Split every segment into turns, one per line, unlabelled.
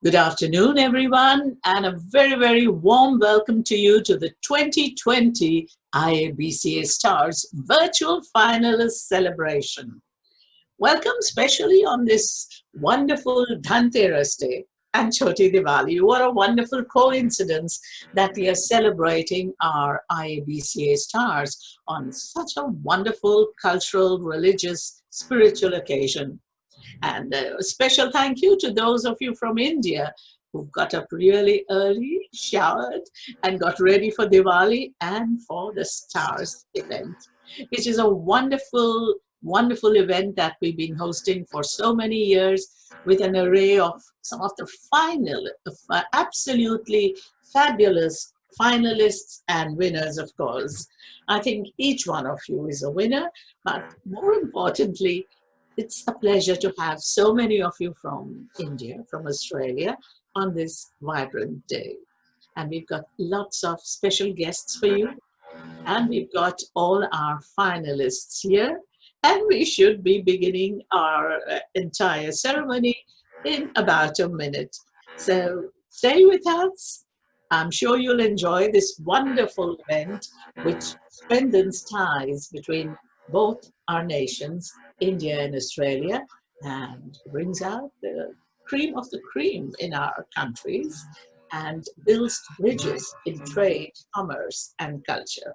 Good afternoon, everyone, and a very warm welcome to you to the 2020 IABCA Stars Virtual Finalist Celebration. Welcome specially on this wonderful Dhanteras Day and Choti Diwali. What a wonderful coincidence that we are celebrating our IABCA Stars on such a wonderful cultural, religious, spiritual occasion. And a special thank you to those of you from India who got up really early, showered, and got ready for Diwali and for the Stars event, which is a wonderful event that we've been hosting for so many years with an array of some of the absolutely fabulous finalists and winners, of course. I think each one of you is a winner, but more importantly, it's a pleasure to have so many of you from India, from Australia, on this vibrant day. And we've got lots of special guests for you. And we've got all our finalists here. And we should be beginning our entire ceremony in about a minute. So stay with us. I'm sure you'll enjoy this wonderful event, which strengthens ties between both our nations, India and Australia, and brings out the cream of the cream in our countries and builds bridges in trade, commerce, and culture.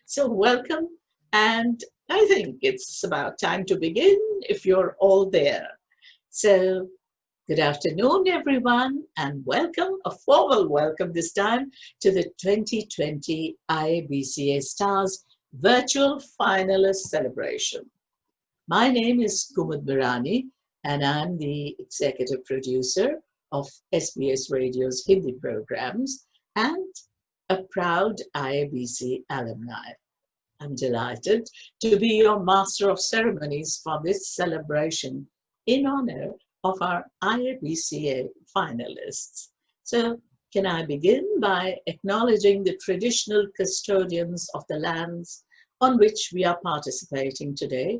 So welcome, and I think it's about time to begin if you're all there. So good afternoon, everyone, and welcome, a formal welcome this time to the 2020 IABCA Stars Virtual Finalist Celebration. My name is Kumud Mirani, and I'm the executive producer of SBS Radio's Hindi programs and a proud IABC alumni. I'm delighted to be your master of ceremonies for this celebration in honor of our IABCA finalists. So, can I begin by acknowledging the traditional custodians of the lands on which we are participating today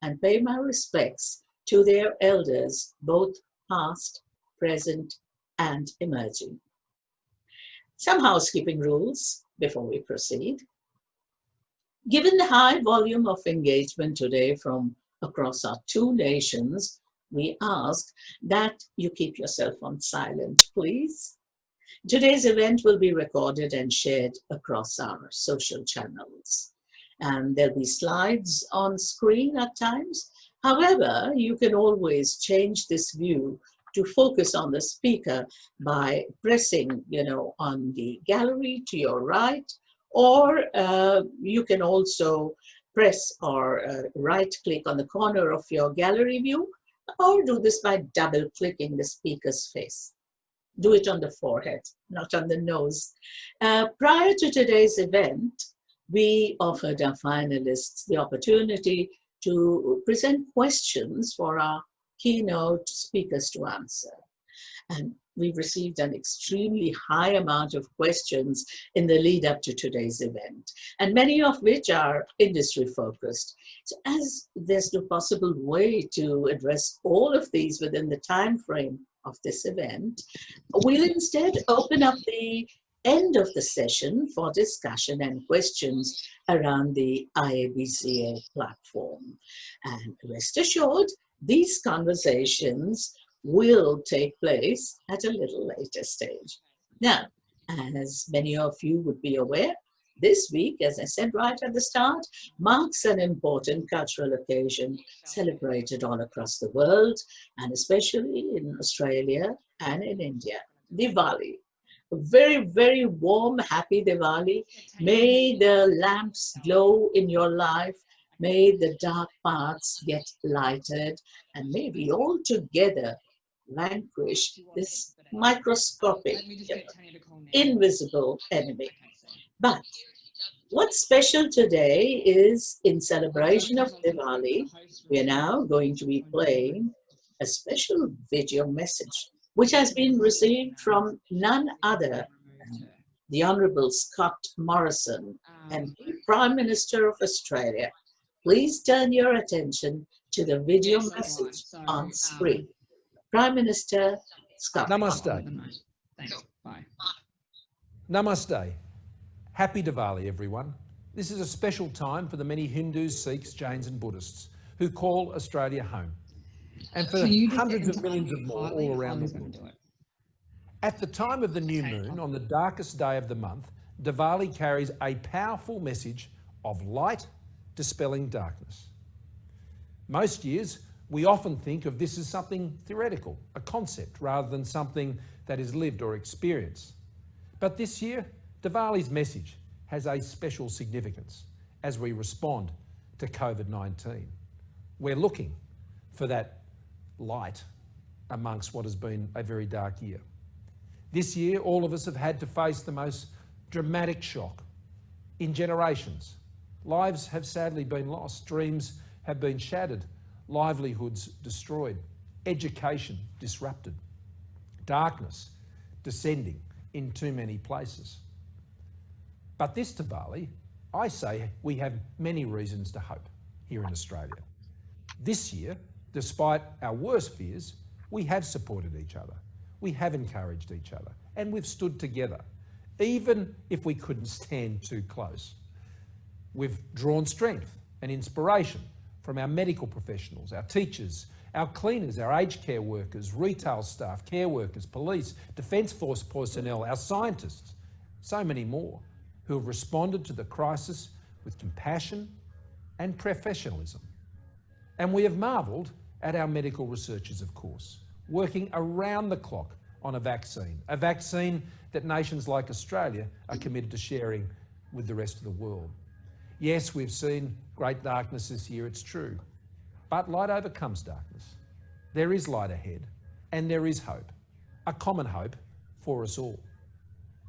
and pay my respects to their elders, both past, present, and emerging. Some housekeeping rules before we proceed. Given the high volume of engagement today from across our two nations, we ask that you keep yourself on silent, please. Today's event will be recorded and shared across our social channels. And there'll be slides on screen at times. However, you can always change this view to focus on the speaker by pressing, on the gallery to your right, or you can also press or right click on the corner of your gallery view, or do this by double clicking the speaker's face. Do it on the forehead, not on the nose. Prior to today's event, we offered our finalists the opportunity to present questions for our keynote speakers to answer. And we've received an extremely high amount of questions in the lead up to today's event, and many of which are industry focused. So as there's no possible way to address all of these within the time frame of this event, we'll instead open up the end of the session for discussion and questions around the IABCA platform. And rest assured, these conversations will take place at a little later stage. Now, as many of you would be aware, this week, as I said right at the start, marks an important cultural occasion celebrated all across the world, and especially in Australia and in India, Diwali. A very warm, happy Diwali. May the lamps glow in your life. May the dark paths get lighted, and may we all together vanquish this microscopic, invisible enemy. But what's special today is, in celebration of Diwali, we are now going to be playing a special video message, which has been received from none other than the Honourable Scott Morrison, MP, Prime Minister of Australia. Please turn your attention to the video message on screen. Prime Minister, Scott.
Namaste.
Thanks. Bye.
Namaste. Happy Diwali, everyone. This is a special time for the many Hindus, Sikhs, Jains and Buddhists who call Australia home, and for hundreds of millions of more all around the world. At the time of the new moon, on the darkest day of the month, Diwali carries a powerful message of light dispelling darkness. Most years, we often think of this as something theoretical, a concept, rather than something that is lived or experienced. But this year, Diwali's message has a special significance as we respond to COVID-19. We're looking for that light amongst what has been a very dark year. This year, all of us have had to face the most dramatic shock in generations. Lives have sadly been lost, dreams have been shattered, livelihoods destroyed, education disrupted, darkness descending in too many places. But this Diwali, I say we have many reasons to hope here in Australia. This year, despite our worst fears, we have supported each other, we have encouraged each other, and we've stood together, even if we couldn't stand too close. We've drawn strength and inspiration from our medical professionals, our teachers, our cleaners, our aged care workers, retail staff, care workers, police, Defence Force personnel, our scientists, so many more who have responded to the crisis with compassion and professionalism. And we have marvelled at our medical researchers, of course, working around the clock on a vaccine that nations like Australia are committed to sharing with the rest of the world. Yes, we've seen great darkness this year, it's true, but light overcomes darkness. There is light ahead, and there is hope, a common hope for us all.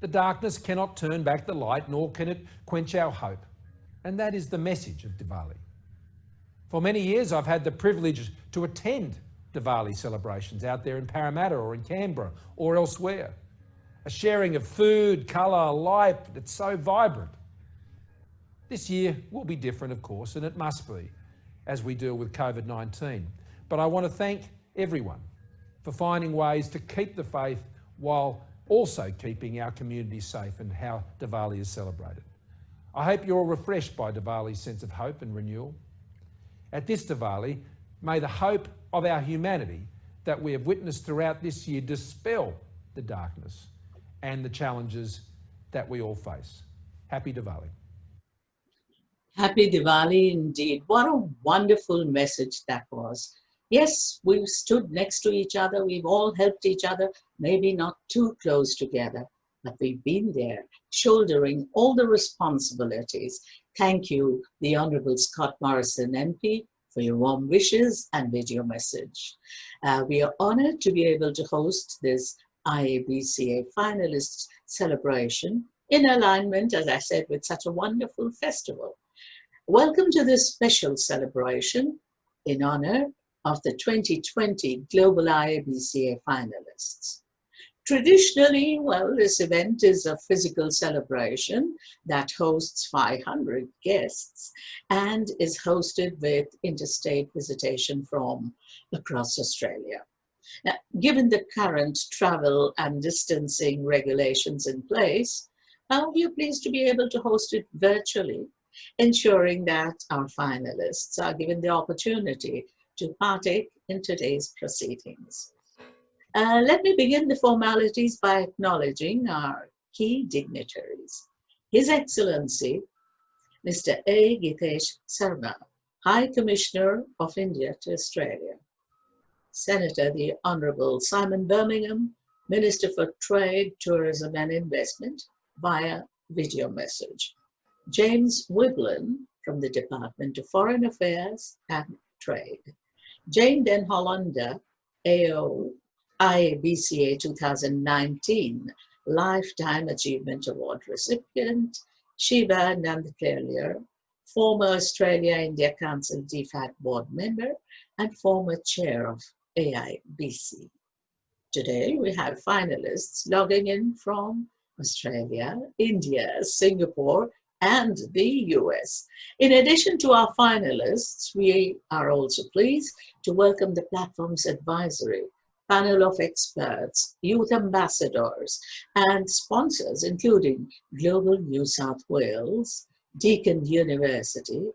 The darkness cannot turn back the light, nor can it quench our hope, and that is the message of Diwali. For many years, I've had the privilege to attend Diwali celebrations out there in Parramatta or in Canberra or elsewhere. A sharing of food, colour, light, it's so vibrant. This year will be different, of course, and it must be as we deal with COVID-19. But I want to thank everyone for finding ways to keep the faith while also keeping our communities safe and how Diwali is celebrated. I hope you're all refreshed by Diwali's sense of hope and renewal. At this Diwali, may the hope of our humanity that we have witnessed throughout this year dispel the darkness and the challenges that we all face. Happy Diwali.
Happy Diwali indeed. What a wonderful message that was. Yes, we've stood next to each other. We've all helped each other, maybe not too close together, but we've been there, shouldering all the responsibilities. Thank you, the Honourable Scott Morrison MP, for your warm wishes and video message. We are honoured to be able to host this IABCA Finalist celebration in alignment, as I said, with such a wonderful festival. Welcome to this special celebration in honour of the 2020 Global IABCA Finalists. Traditionally, well, this event is a physical celebration that hosts 500 guests and is hosted with interstate visitation from across Australia. Now, given the current travel and distancing regulations in place, we are pleased to be able to host it virtually, ensuring that our finalists are given the opportunity to partake in today's proceedings. Let me begin the formalities by acknowledging our key dignitaries. His Excellency, Mr. A. Gitesh Sarma, High Commissioner of India to Australia. Senator the Honourable Simon Birmingham, Minister for Trade, Tourism and Investment, via video message. James Wiblin from the Department of Foreign Affairs and Trade. Jane Den Hollander, AO, IABCA 2019 Lifetime Achievement Award recipient. Shiva Nandakaliar, former Australia-India Council DFAT board member and former chair of AIBC. Today we have finalists logging in from Australia, India, Singapore, and the US. In addition to our finalists, we are also pleased to welcome the platform's advisory panel of experts, youth ambassadors, and sponsors, including Global New South Wales, Deakin University,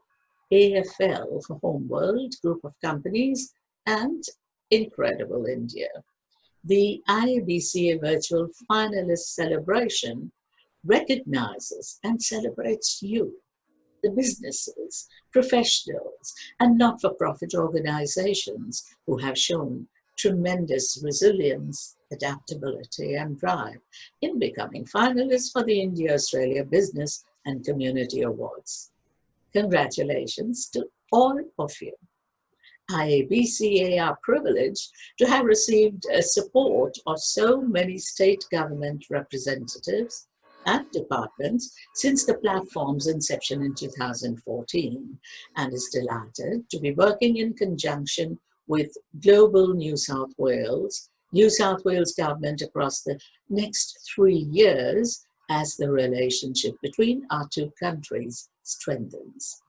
AFL for Homeworld group of companies, and Incredible India. The IABCA Virtual Finalist Celebration recognizes and celebrates you, the businesses, professionals, and not-for-profit organizations who have shown tremendous resilience, adaptability, and drive in becoming finalists for the India-Australia Business and Community Awards. Congratulations to all of you. IABCA are privileged to have received support of so many state government representatives and departments since the platform's inception in 2014, and is delighted to be working in conjunction with Global New South Wales government across the next 3 years as the relationship between our two countries strengthens.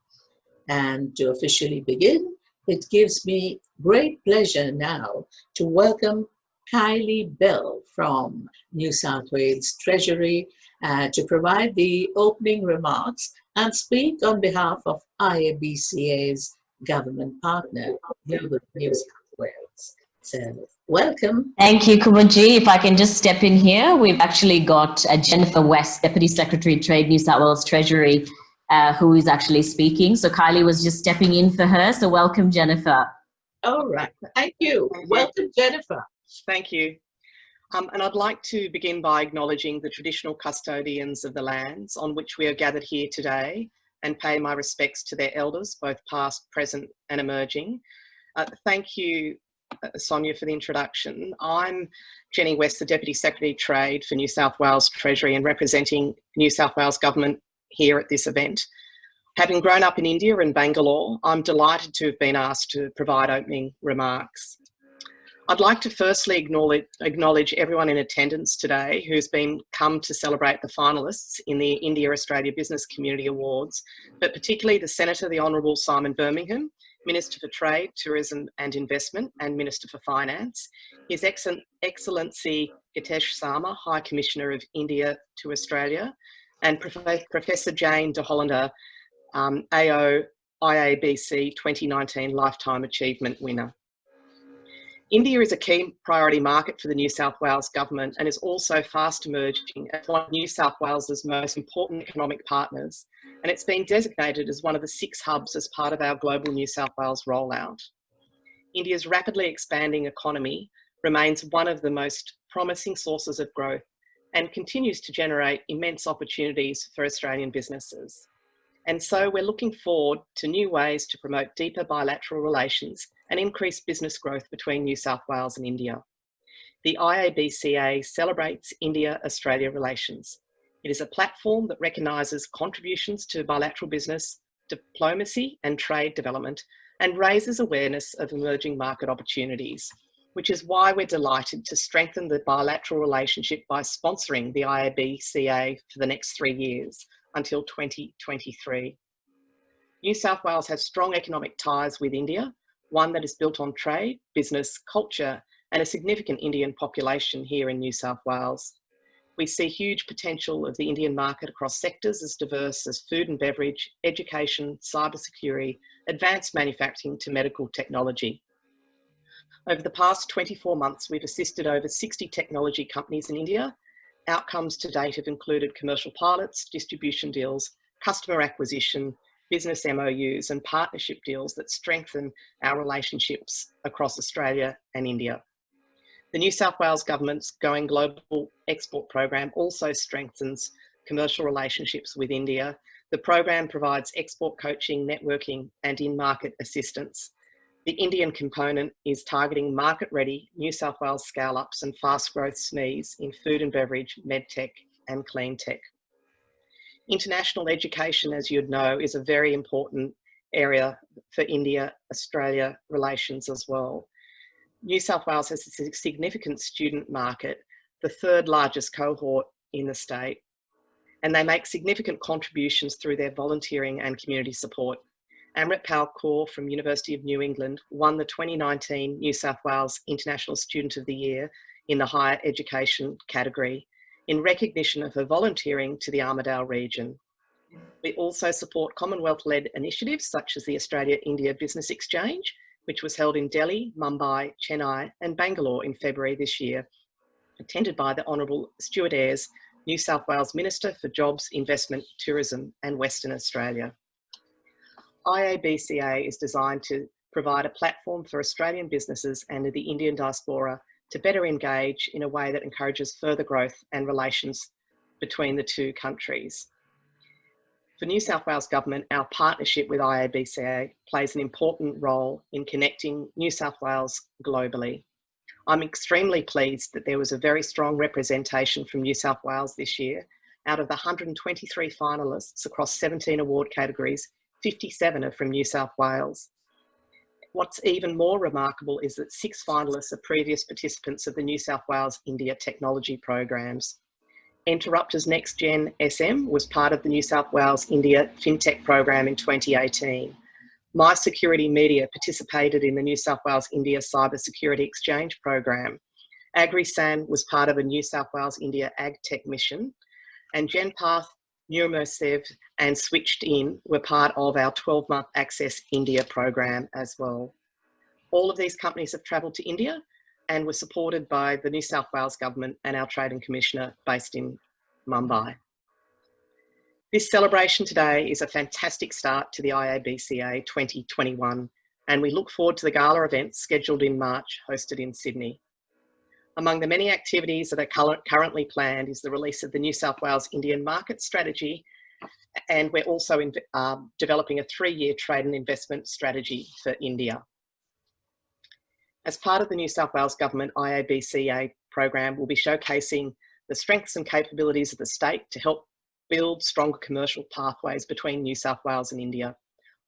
And to officially begin, it gives me great pleasure now to welcome Kylie Bell from New South Wales Treasury to provide the opening remarks and speak on behalf of IABCA's government partner, Global New South Wales. So, welcome.
Thank you, Kumaji. If I can just step in here, we've actually got Jennifer West, Deputy Secretary of Trade, New South Wales Treasury, who is actually speaking. So Kylie was just stepping in for her. So welcome, Jennifer.
All right. Thank you. Welcome, Jennifer.
Thank you. And I'd like to begin by acknowledging the traditional custodians of the lands on which we are gathered here today and pay my respects to their elders, both past, present and emerging. Thank you, Sonia, for the introduction. I'm Jenny West, the Deputy Secretary of Trade for New South Wales Treasury and representing New South Wales Government here at this event. Having grown up in India and Bangalore, I'm delighted to have been asked to provide opening remarks. I'd like to firstly acknowledge everyone in attendance today who's come to celebrate the finalists in the India-Australia Business Community Awards, but particularly the Senator, the Honourable Simon Birmingham, Minister for Trade, Tourism and Investment and Minister for Finance, His Excellency Hitesh Sarma, High Commissioner of India to Australia, and Professor Jane de Hollander, AO IABC 2019 Lifetime Achievement winner. India is a key priority market for the New South Wales Government and is also fast emerging as one of New South Wales's most important economic partners, and it's been designated as one of the 6 hubs as part of our global New South Wales rollout. India's rapidly expanding economy remains one of the most promising sources of growth and continues to generate immense opportunities for Australian businesses. And so we're looking forward to new ways to promote deeper bilateral relations and increase business growth between New South Wales and India. The IABCA celebrates India-Australia relations. It is a platform that recognises contributions to bilateral business, diplomacy and trade development, and raises awareness of emerging market opportunities, which is why we're delighted to strengthen the bilateral relationship by sponsoring the IABCA for the next 3 years until 2023. New South Wales has strong economic ties with India, one that is built on trade, business, culture, and a significant Indian population here in New South Wales. We see huge potential of the Indian market across sectors as diverse as food and beverage, education, cybersecurity, advanced manufacturing to medical technology. Over the past 24 months, we've assisted over 60 technology companies in India. Outcomes to date have included commercial pilots, distribution deals, customer acquisition, business MOUs and partnership deals that strengthen our relationships across Australia and India. The New South Wales Government's Going Global Export Program also strengthens commercial relationships with India. The program provides export coaching, networking and in-market assistance. The Indian component is targeting market-ready New South Wales scale-ups and fast-growth SMEs in food and beverage, medtech and clean tech. International education, as you'd know, is a very important area for India-Australia relations as well. New South Wales has a significant student market, the 3rd largest cohort in the state, and they make significant contributions through their volunteering and community support. Amrit Pal Kaur from University of New England won the 2019 New South Wales International Student of the Year in the higher education category in recognition of her volunteering to the Armidale region. We also support Commonwealth-led initiatives such as the Australia-India Business Exchange, which was held in Delhi, Mumbai, Chennai and Bangalore in February this year, attended by the Honourable Stuart Ayres, New South Wales Minister for Jobs, Investment, Tourism and Western Australia. IABCA is designed to provide a platform for Australian businesses and the Indian diaspora to better engage in a way that encourages further growth and relations between the two countries. For New South Wales Government, our partnership with IABCA plays an important role in connecting New South Wales globally. I'm extremely pleased that there was a very strong representation from New South Wales this year. Out of the 123 finalists across 17 award categories, 57 are from New South Wales. What's even more remarkable is that 6 finalists are previous participants of the New South Wales India technology programs. Interrupters Next Gen SM was part of the New South Wales India FinTech program in 2018. My Security Media participated in the New South Wales India Cyber Security Exchange program. AgriSan was part of a New South Wales India AgTech mission, and GenPath, Neuromersev and Switched In were part of our 12-month Access India program as well. All of these companies have travelled to India and were supported by the New South Wales Government and our Trading Commissioner based in Mumbai. This celebration today is a fantastic start to the IABCA 2021, and we look forward to the gala event scheduled in March, hosted in Sydney. Among the many activities that are currently planned is the release of the New South Wales Indian Market Strategy, and we're also developing a 3-year trade and investment strategy for India. As part of the New South Wales Government IABCA program, we'll be showcasing the strengths and capabilities of the state to help build stronger commercial pathways between New South Wales and India.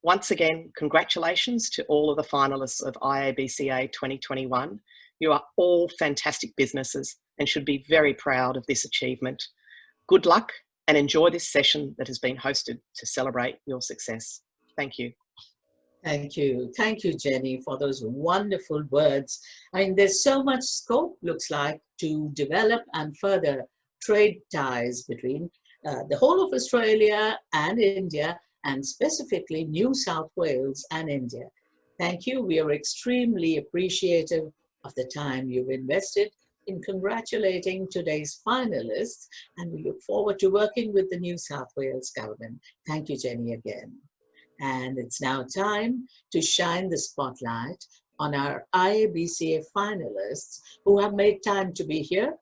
Once again, congratulations to all of the finalists of IABCA 2021. You are all fantastic businesses and should be very proud of this achievement. Good luck and enjoy this session that has been hosted to celebrate your success. Thank you.
Thank you. Thank you, Jenny, for those wonderful words. I mean, there's so much scope, looks like, to develop and further trade ties between the whole of Australia and India, and specifically New South Wales and India. Thank you. We are extremely appreciative of the time you've invested in congratulating today's finalists, and we look forward to working with the New South Wales Government. Thank you, Jenny, again. And it's now time to shine the spotlight on our IABCA finalists who have made time to be here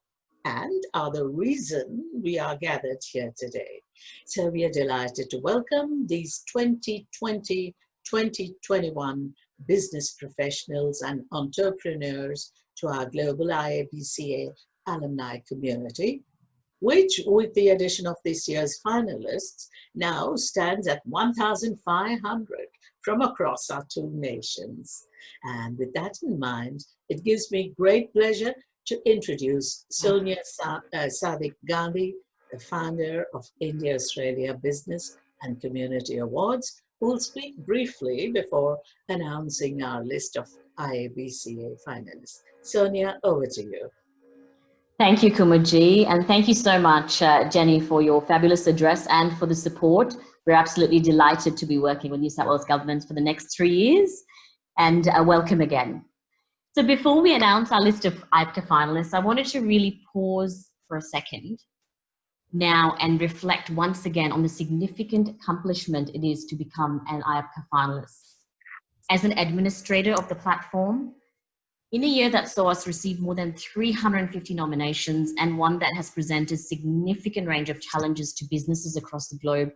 and are the reason we are gathered here today. So we are delighted to welcome these 2020-2021 business professionals and entrepreneurs to our global IABCA alumni community, which, with the addition of this year's finalists, now stands at 1,500 from across our 2 nations. And with that in mind, it gives me great pleasure to introduce Sonia Sadik Gandhi, the founder of India-Australia Business and Community Awards, who will speak briefly before announcing our list of IABCA finalists. Sonia, over to you.
Thank you, Kumaji, and thank you so much, Jenny, for your fabulous address and for the support. We're absolutely delighted to be working with New South Wales Government for the next 3 years, and welcome again. So before we announce our list of IABCA finalists, I wanted to really pause for a second now and reflect once again on the significant accomplishment it is to become an IABCA finalist. As an administrator of the platform, in a year that saw us receive more than 350 nominations and one that has presented significant range of challenges to businesses across the globe,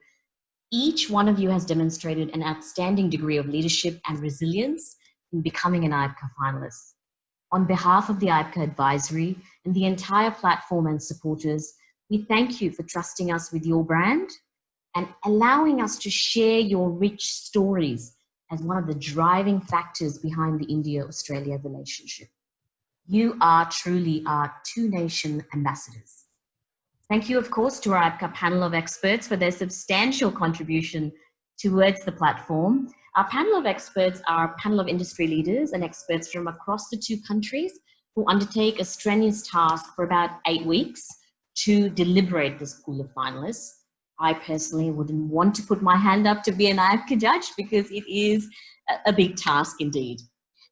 each one of you has demonstrated an outstanding degree of leadership and resilience in becoming an IABCA finalist. On behalf of the IABCA Advisory and the entire platform and supporters, we thank you for trusting us with your brand and allowing us to share your rich stories as one of the driving factors behind the India-Australia relationship. You are truly our 2-nation ambassadors. Thank you, of course, to our IABCA panel of experts for their substantial contribution towards the platform. Our panel of experts are a panel of industry leaders and experts from across the 2 countries who undertake a strenuous task for about 8 weeks to deliberate this pool of finalists. I personally wouldn't want to put my hand up to be an IABCA judge because it is a big task indeed.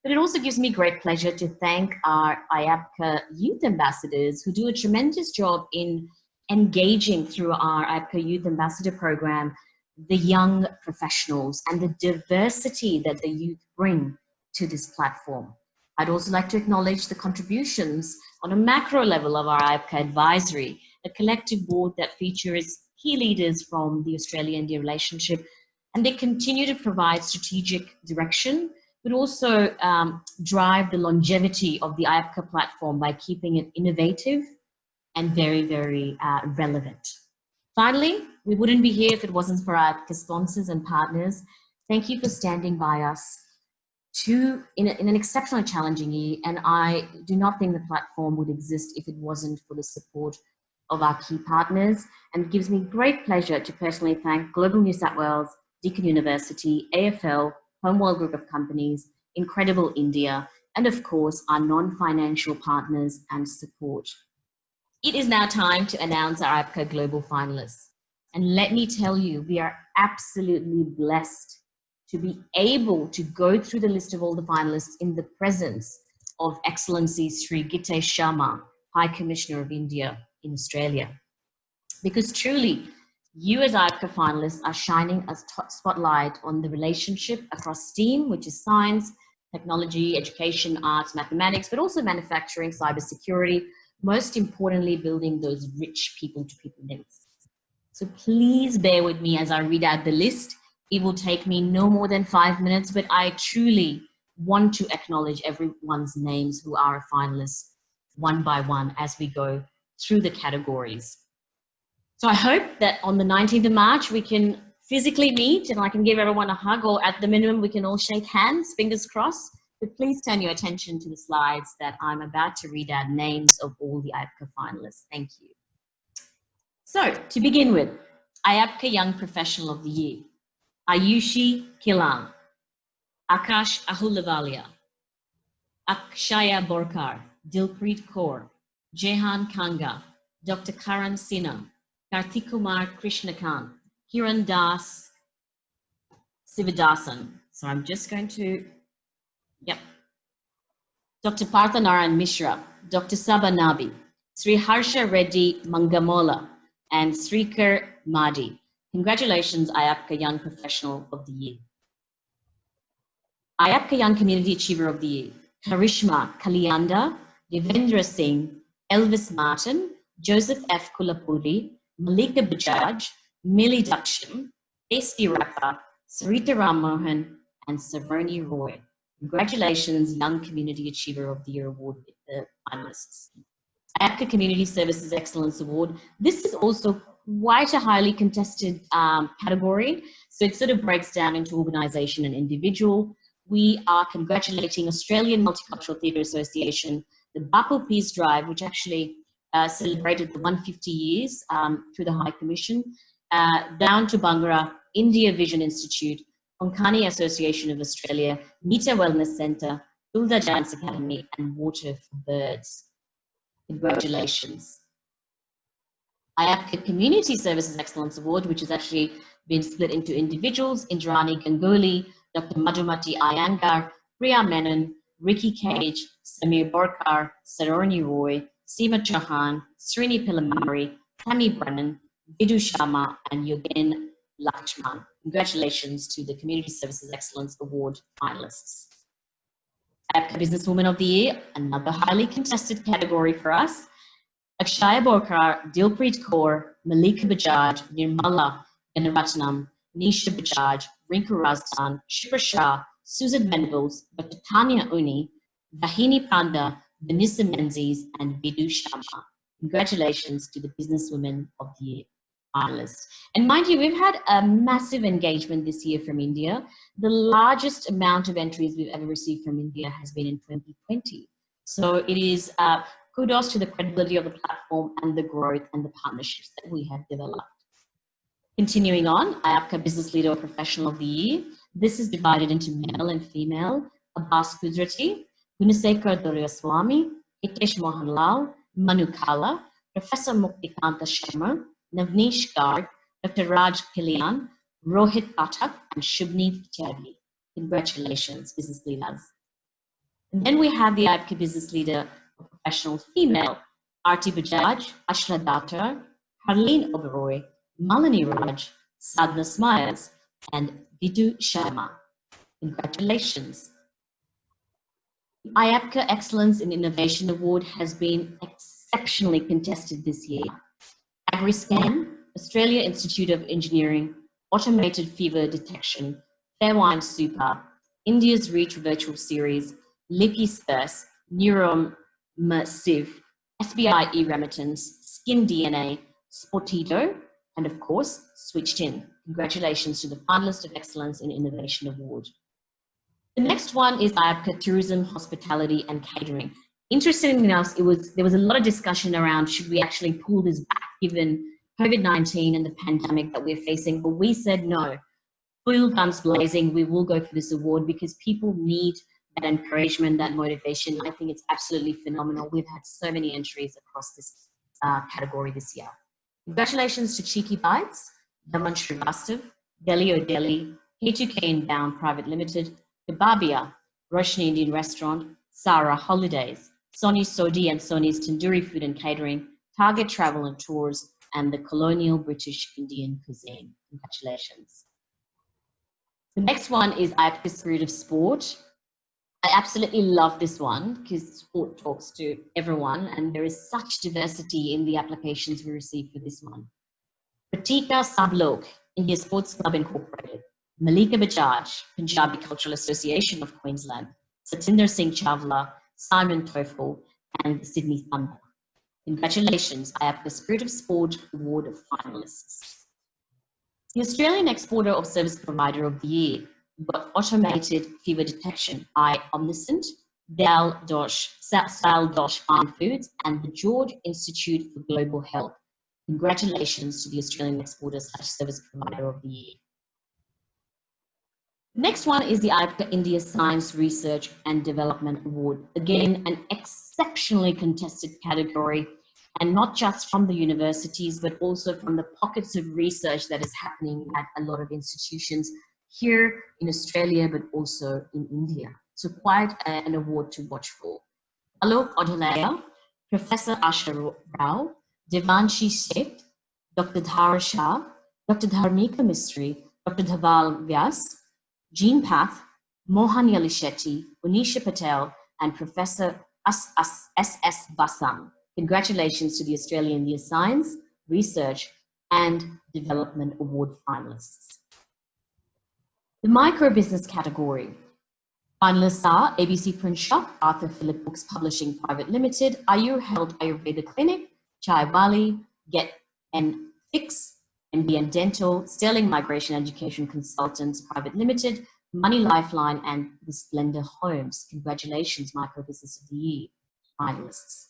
But it also gives me great pleasure to thank our IABCA youth ambassadors who do a tremendous job in engaging through our IABCA Youth Ambassador Program the young professionals and the diversity that the youth bring to this platform. I'd also like to acknowledge the contributions on a macro level of our IABCA advisory, a collective board that features key leaders from the Australia-India relationship, and they continue to provide strategic direction, but also drive the longevity of the IABCA platform by keeping it innovative and very, very relevant. Finally, we wouldn't be here if it wasn't for our sponsors and partners. Thank you for standing by us in an exceptionally challenging year, and I do not think the platform would exist if it wasn't for the support of our key partners. And it gives me great pleasure to personally thank Global New South Wales, Deakin University, AFL, Homeworld Group of Companies, Incredible India, and of course our non-financial partners and support. It is now time to announce our IABCA Global finalists. And let me tell you, we are absolutely blessed to be able to go through the list of all the finalists in the presence of Excellency Sri Gitesh Sharma, High Commissioner of India in Australia. Because truly, you as IABCA finalists are shining a spotlight on the relationship across STEAM, which is science, technology, education, arts, mathematics, but also manufacturing, cybersecurity, most importantly, building those rich people-to-people links. So please bear with me as I read out the list. It will take me no more than 5 minutes, but I truly want to acknowledge everyone's names who are a finalist one by one as we go through the categories. So I hope that on the 19th of March, we can physically meet and I can give everyone a hug, or at the minimum, we can all shake hands, fingers crossed. But please turn your attention to the slides that I'm about to read out names of all the IABCA finalists. Thank you. So to begin with, IABCA Young Professional of the Year, Ayushi Kilan, Akash Ahulavalia, Akshaya Borkar, Dilpreet Kaur, Jehan Kanga, Dr. Karan Sinha, Kartikumar Krishnakant, Kiran Das Sivadasan. So I'm just going to, Dr. Parthanaran Mishra, Dr. Saba Nabi, Sri Harsha Reddy Mangamola, and Srikar Madi. Congratulations, IABCA Young Professional of the Year. IABCA Young Community Achiever of the Year, Karishma Kalyanda, Devendra Singh, Elvis Martin, Joseph F. Kulapuri, Malika Bajaj, Millie Daksham, Tasty Rappa, Sarita Rammohan, and Savrani Roy. Congratulations, Young Community Achiever of the Year Award with the finalists. IABCA Community Services Excellence Award. This is also quite a highly contested category, so it sort of breaks down into organisation and individual. We are congratulating Australian Multicultural Theatre Association, the Bapu Peace Drive, which actually celebrated the 150 years through the High Commission, down to Bangara, India Vision Institute, Konkani Association of Australia, Mita Wellness Centre, Tulda Giants Academy, and Water for Birds. Congratulations. IABCA Community Services Excellence Award, which has actually been split into individuals, Indrani Ganguly, Dr. Madhumati Iyengar, Priya Menon, Ricky Cage, Samir Borkar, Saroni Roy, Seema Chauhan, Srini Pilamari, Tammy Brennan, Vidhu Sharma, and Yogen Lakshman. Congratulations to the Community Services Excellence Award finalists. IABCA Businesswoman of the Year, another highly contested category for us. Akshaya Borkar, Dilpreet Kaur, Malika Bajaj, Nirmala Ganaratnam, Nisha Bajaj, Rinku Razdan, Shipra Shah, Susan Venables, Dr. Tanya Uni, Vahini Panda, Vanessa Menzies, and Vidhu Sharma. Congratulations to the Businesswomen of the Year finalists. And mind you, we've had a massive engagement this year from India. The largest amount of entries we've ever received from India has been in 2020. So it is kudos to the credibility of the platform and the growth and the partnerships that we have developed. Continuing on, IABCA Business Leader or Professional of the Year, This is divided into male and female: Abbas Kudrati, Gunasekar Doryaswamy, Hitesh Mohanlal, Manu Kala, Professor Muktikanta Sharma, Navneesh Garg, Dr. Raj Kalyan, Rohit Pathak, and Shubneet Cherry. Congratulations, business leaders. And then we have the IABCA Business Leader Professional Female: Arti Bajaj, Ashra Datar, Harleen Oberoi, Malini Raj, Sadhna Smiles, and Vidhu Sharma. Congratulations. The IABCA Excellence in Innovation Award has been exceptionally contested this year. AgriScan, Australia Institute of Engineering, Automated Fever Detection, Fairwine Super, India's Reach Virtual Series, Licky Spurs, Neuromassive, SBI e-remittance, Skin DNA, Sportito, and of course, Switched In. Congratulations to the Finalist of Excellence in Innovation Award. The next one is IABCA Tourism, Hospitality and Catering. Interestingly enough, there was a lot of discussion around should we actually pull this back given COVID-19 and the pandemic that we're facing, but we said no. Full guns blazing, we will go for this award because people need that encouragement, that motivation. I think it's absolutely phenomenal. We've had so many entries across this category this year. Congratulations to Cheeky Bites, Daman Srivastav, Delhi O'Delhi, K2K Inbound Private Limited, Kebabia, Roshni Indian Restaurant, Sarah Holidays, Sony Sodi and Sony's Tandoori Food and Catering, Target Travel and Tours, and the Colonial British Indian Cuisine. Congratulations. The next one is IABCA Spirit of Sport. I absolutely love this one because sport talks to everyone and there is such diversity in the applications we receive for this one. Pratika Sablok, India Sports Club Incorporated, Malika Bajaj, Punjabi Cultural Association of Queensland, Satinder Singh Chawla, Simon Toffel, and the Sydney Thunder. Congratulations, IABCA Spirit of Sport Award finalists. The Australian Exporter of Service Provider of the Year got Automated Fever Detection, Omniscient, Sal Dosh Fine Foods, and the George Institute for Global Health. Congratulations to the Australian Exporter / Service Provider of the Year. Next one is the IABCA India Science Research and Development Award. Again, an exceptionally contested category, and not just from the universities, but also from the pockets of research that is happening at a lot of institutions here in Australia, but also in India. So quite an award to watch for. Alok Odhalaya, Professor Asha Rao, Devanshi Sheth, Dr. Dhara Shah, Dr. Dharmika Mistry, Dr. Dhaval Vyas, Jean Path, Mohan Yalishetty, Unisha Patel, and Professor S.S. Basam. Congratulations to the Australian India Science, Research and Development Award finalists. The micro-business category. Finalists are ABC Print Shop, Arthur Phillip Books Publishing Private Limited, Ayur Health Ayurveda Clinic, Chai Wali, Get and Fix, MBN Dental, Sterling Migration Education Consultants Private Limited, Money Lifeline, and the Splendor Homes. Congratulations, Micro Business of the Year finalists.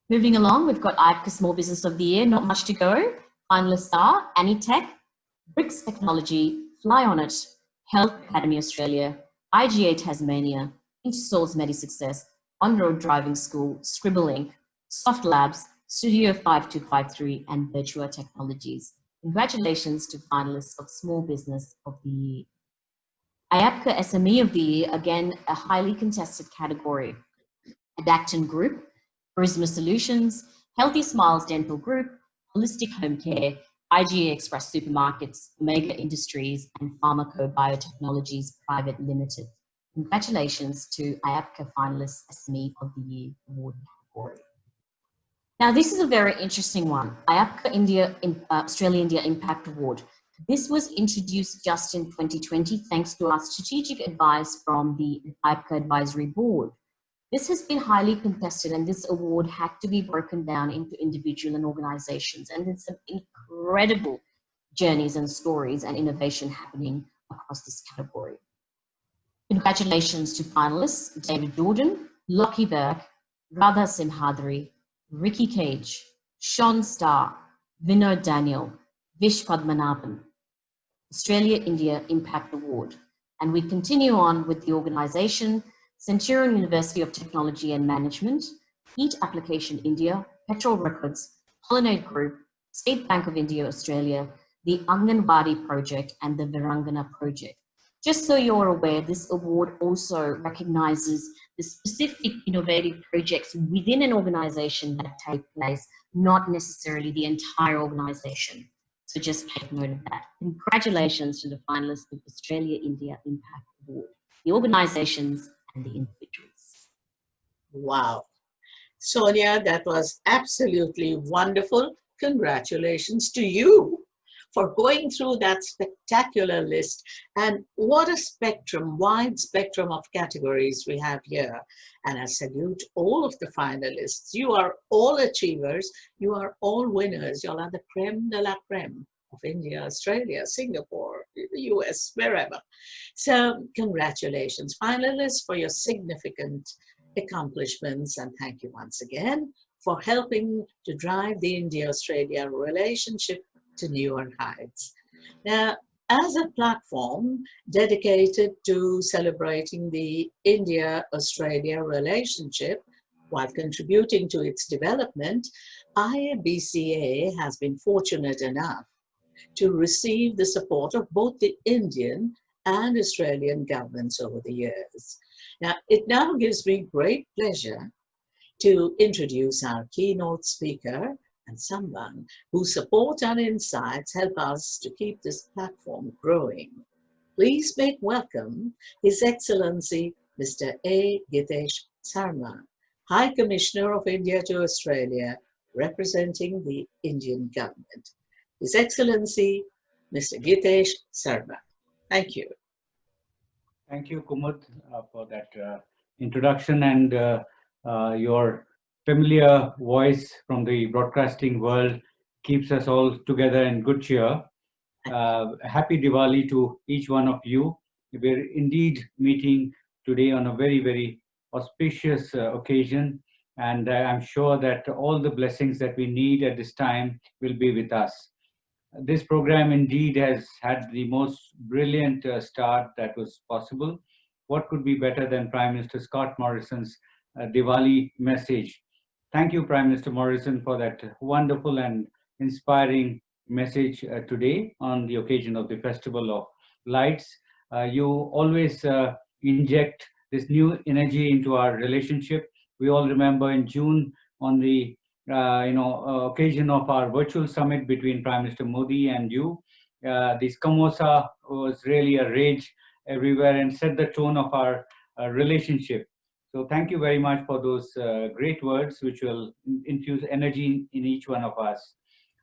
Moving along, we've got IABCA Small Business of the Year, not much to go. Finalists are Anitech, Bricks Technology, Fly On It, Health Academy Australia, IGA Tasmania, Intersols MediSuccess, On-Road Driving School, Scribble Inc., Soft Labs, Studio 5253, and Virtua Technologies. Congratulations to finalists of Small Business of the Year. IABCA SME of the Year, again, a highly contested category. Adacton Group, Charisma Solutions, Healthy Smiles Dental Group, Holistic Home Care, IGA Express Supermarkets, Omega Industries, and Pharmaco Biotechnologies Private Limited. Congratulations to IABCA finalists SME of the Year award category. Now, this is a very interesting one. IABCA Australia-India Impact Award. This was introduced just in 2020 thanks to our strategic advice from the IABCA Advisory Board. This has been highly contested, and this award had to be broken down into individual and organizations. And there's some incredible journeys and stories and innovation happening across this category. Congratulations to finalists David Jordan, Lockie Burke, Radha Simhadri, Ricky Cage, Sean Starr, Vinod Daniel, Vish Padmanabhan. Australia-India Impact Award. And we continue on with the organization, Centurion University of Technology and Management, Heat Application India, Petrol Records, Pollinate Group, State Bank of India, Australia, the Anganwadi Project, and the Virangana Project. Just so you're aware, this award also recognizes the specific innovative projects within an organization that take place, not necessarily the entire organization. So just take note of that. Congratulations to the finalists of Australia India Impact Award, the organizations and the individuals.
Wow. Sonia, that was absolutely wonderful. Congratulations to you for going through that spectacular list. And what a spectrum, wide spectrum of categories we have here. And I salute all of the finalists. You are all achievers. You are all winners. You all are the creme de la creme of India, Australia, Singapore, the US, wherever. So congratulations, finalists, for your significant accomplishments, and thank you once again for helping to drive the India-Australia relationship to newer heights. Now, as a platform dedicated to celebrating the India-Australia relationship while contributing to its development, IABCA has been fortunate enough to receive the support of both the Indian and Australian governments over the years. Now, it now gives me great pleasure to introduce our keynote speaker and someone whose support and insights help us to keep this platform growing. Please make welcome His Excellency Mr. A. Gitesh Sarma, High Commissioner of India to Australia, representing the Indian government. His Excellency Mr. Gitesh Sarma. Thank you.
Thank you, Kumud, for that introduction, and your familiar voice from the broadcasting world keeps us all together in good cheer. Happy Diwali to each one of you. We're indeed meeting today on a very, very auspicious occasion, and I'm sure that all the blessings that we need at this time will be with us. This program indeed has had the most brilliant start that was possible. What could be better than Prime Minister Scott Morrison's Diwali message? Thank you, Prime Minister Morrison, for that wonderful and inspiring message today on the occasion of the Festival of Lights. You always inject this new energy into our relationship. We all remember in June on the occasion of our virtual summit between Prime Minister Modi and you. This samosa was really a rage everywhere and set the tone of our relationship. So thank you very much for those great words, which will infuse energy in each one of us.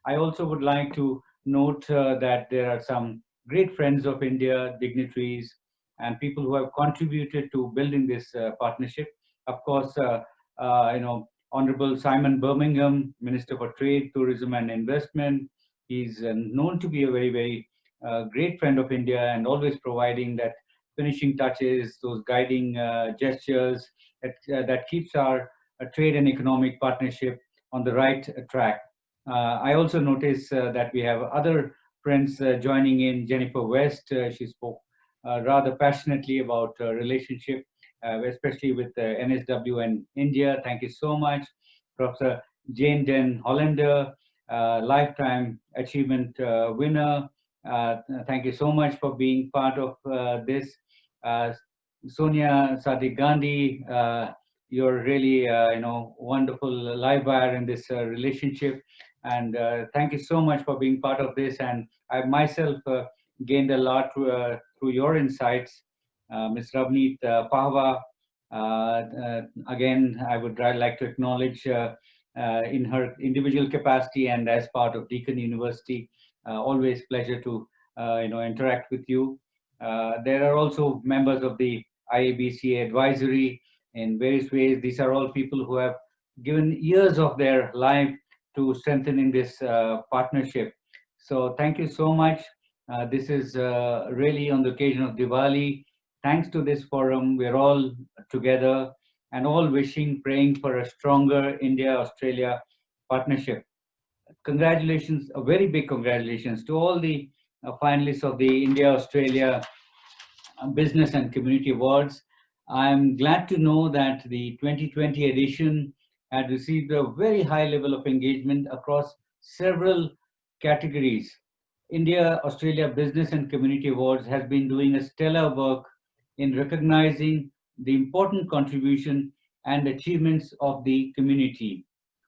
I also would like to note that there are some great friends of India, dignitaries, and people who have contributed to building this partnership. Of course, Honorable Simon Birmingham, Minister for Trade, Tourism and Investment. He's known to be a very, very great friend of India and always providing that finishing touches, those guiding gestures that keeps our trade and economic partnership on the right track. I also notice that we have other friends joining in. Jennifer West, she spoke rather passionately about relationship, especially with NSW and India. Thank you so much. Professor Jane Den Hollander, Lifetime Achievement winner. Thank you so much for being part of this. Sonia Sadiq Gandhi, you're really, wonderful live wire in this relationship. And thank you so much for being part of this. And I myself gained a lot through your insights. Ms. Ravneet Pahwa, again, I would like to acknowledge in her individual capacity and as part of Deakin University, always pleasure to interact with you. There are also members of the IABCA advisory in various ways. These are all people who have given years of their life to strengthening this partnership. So thank you so much. This is really on the occasion of Diwali. Thanks to this forum, we're all together and all wishing, praying for a stronger India-Australia partnership. Congratulations, a very big congratulations to all the finalists of the India-Australia Business and Community Awards. I'm glad to know that the 2020 edition had received a very high level of engagement across several categories. India Australia Business and Community Awards has been doing a stellar work in recognizing the important contribution and achievements of the community.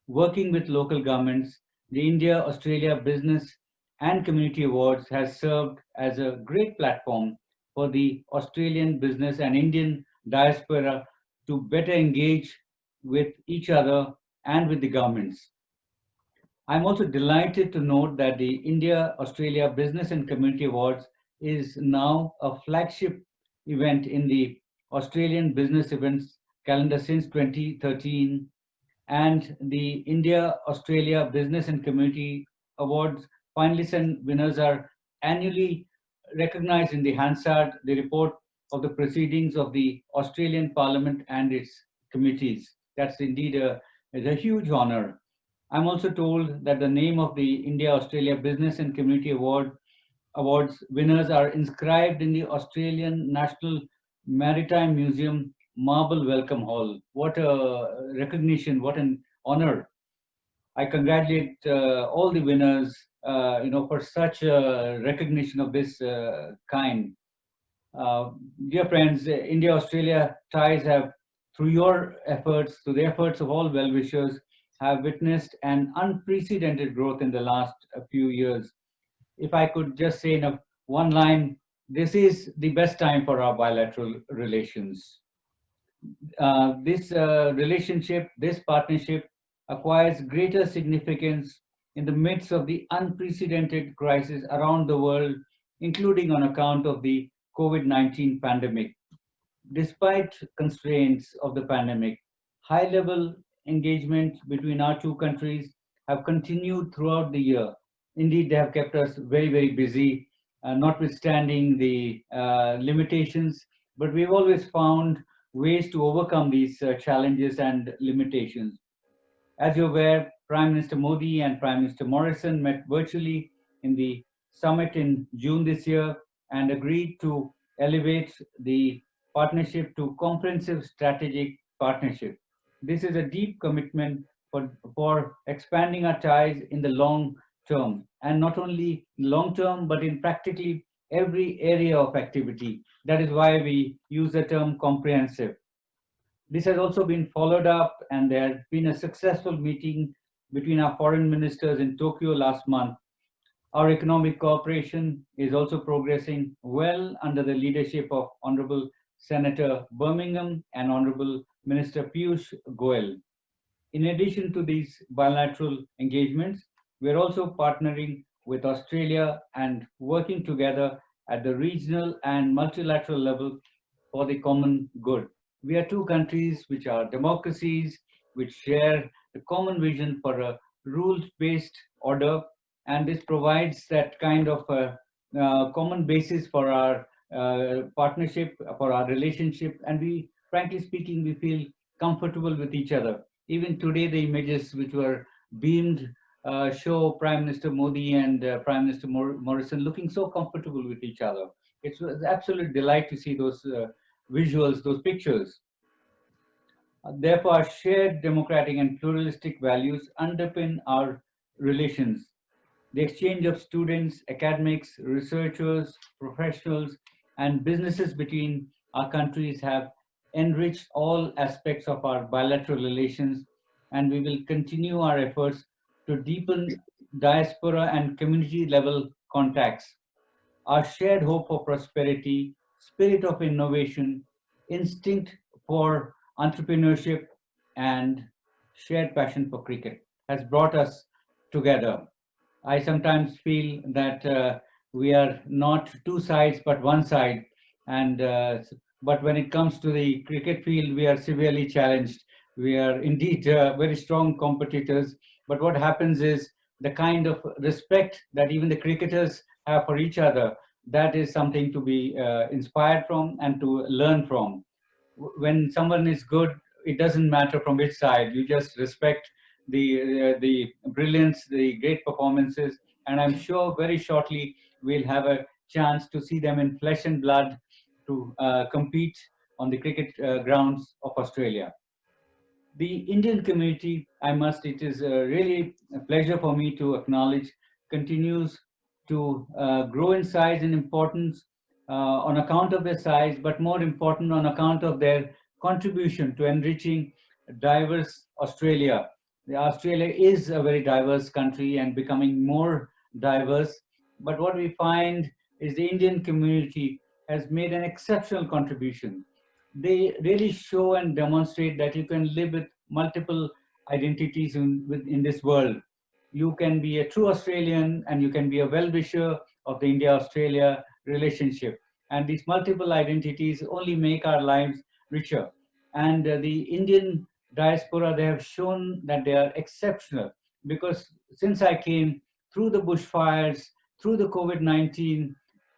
Working with local governments, the India Australia Business and Community Awards has served as a great platform for the Australian business and Indian diaspora to better engage with each other and with the governments. I'm also delighted to note that the India Australia Business and Community Awards is now a flagship event in the Australian business events calendar since 2013, and the India Australia Business and Community Awards finalists and winners are annually recognized in the Hansard, the report of the proceedings of the Australian Parliament and its committees. That's indeed is a huge honor. I'm also told that the name of the India Australia Business and Community Awards winners are inscribed in the Australian National Maritime Museum Marble Welcome Hall. What a recognition, what an honor. I congratulate all the winners, for such a recognition of this kind. Dear friends, India-Australia ties have, through your efforts, through the efforts of all well-wishers, have witnessed an unprecedented growth in the last few years. If I could just say in one line, this is the best time for our bilateral relations. This relationship, this partnership acquires greater significance in the midst of the unprecedented crisis around the world, including on account of the COVID-19 pandemic. Despite constraints of the pandemic, high-level engagement between our two countries have continued throughout the year. Indeed, they have kept us very, very busy, notwithstanding the limitations, but we've always found ways to overcome these challenges and limitations. As you're aware, Prime Minister Modi and Prime Minister Morrison met virtually in the summit in June this year and agreed to elevate the partnership to comprehensive strategic partnership. This is a deep commitment for expanding our ties in the long term, and not only long term, but in practically every area of activity. That is why we use the term comprehensive. This has also been followed up, and there has been a successful meeting between our foreign ministers in Tokyo last month. Our economic cooperation is also progressing well under the leadership of Honorable Senator Birmingham and Honorable Minister Piyush Goyal. In addition to these bilateral engagements, we are also partnering with Australia and working together at the regional and multilateral level for the common good. We are two countries which are democracies, which share the common vision for a rules-based order, and this provides that kind of common basis for our partnership, for our relationship, and we, frankly speaking, we feel comfortable with each other. Even today, the images which were beamed show Prime Minister Modi and Prime Minister Morrison looking so comfortable with each other. It's an absolute delight to see those visuals, those pictures. Therefore, our shared democratic and pluralistic values underpin our relations. The exchange of students, academics, researchers, professionals, and businesses between our countries have enriched all aspects of our bilateral relations, and we will continue our efforts to deepen diaspora and community level contacts. Our shared hope for prosperity, spirit of innovation, instinct for entrepreneurship, and shared passion for cricket has brought us together. I sometimes feel that we are not two sides but one side, and but when it comes to the cricket field, we are severely challenged. We are indeed very strong competitors, but what happens is the kind of respect that even the cricketers have for each other, that is something to be inspired from and to learn from. When someone is good, it doesn't matter from which side. You just respect the brilliance, the great performances, and I'm sure very shortly we'll have a chance to see them in flesh and blood to compete on the cricket grounds of Australia. The Indian community, it is really a pleasure for me to acknowledge, continues to grow in size and importance on account of their size, but more important on account of their contribution to enriching diverse Australia. Australia is a very diverse country and becoming more diverse, but what we find is the Indian community has made an exceptional contribution. They really show and demonstrate that you can live with multiple identities in this world. You can be a true Australian and you can be a well-wisher of the India-Australia relationship. And these multiple identities only make our lives richer. And the Indian diaspora, they have shown that they are exceptional, because since I came through the bushfires, through the COVID-19,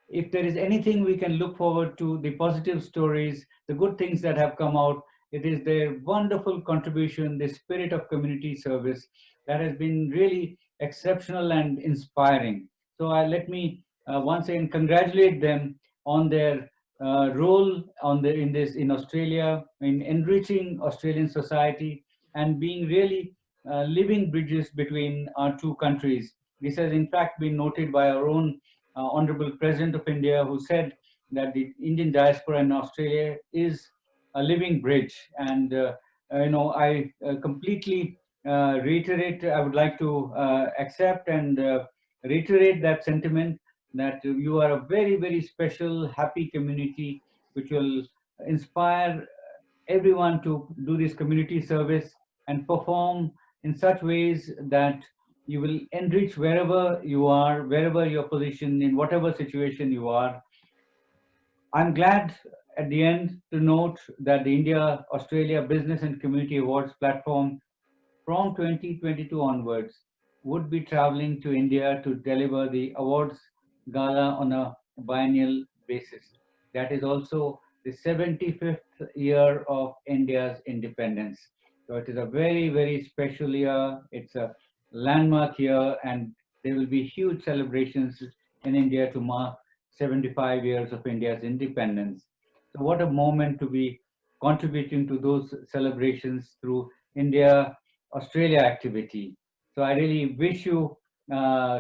if there is anything we can look forward to, the positive stories, the good things that have come out, it is their wonderful contribution, the spirit of community service that has been really exceptional and inspiring. So let me once again congratulate them on their role in Australia, in enriching Australian society and being really living bridges between our two countries. This has in fact been noted by our own Honorable President of India, who said that the Indian diaspora in Australia is a living bridge. And I completely reiterate, I would like to accept and reiterate that sentiment, that you are a very, very special, happy community, which will inspire everyone to do this community service and perform in such ways that you will enrich wherever you are, wherever your position, in whatever situation you are. I'm glad at the end to note that the India-Australia Business and Community Awards platform from 2022 onwards would be traveling to India to deliver the awards gala on a biennial basis. That is also the 75th year of India's independence. So it is a very, very special year. It's a landmark year, and there will be huge celebrations in India to mark 75 years of India's independence. So what a moment to be contributing to those celebrations through India-Australia activity. So I really wish you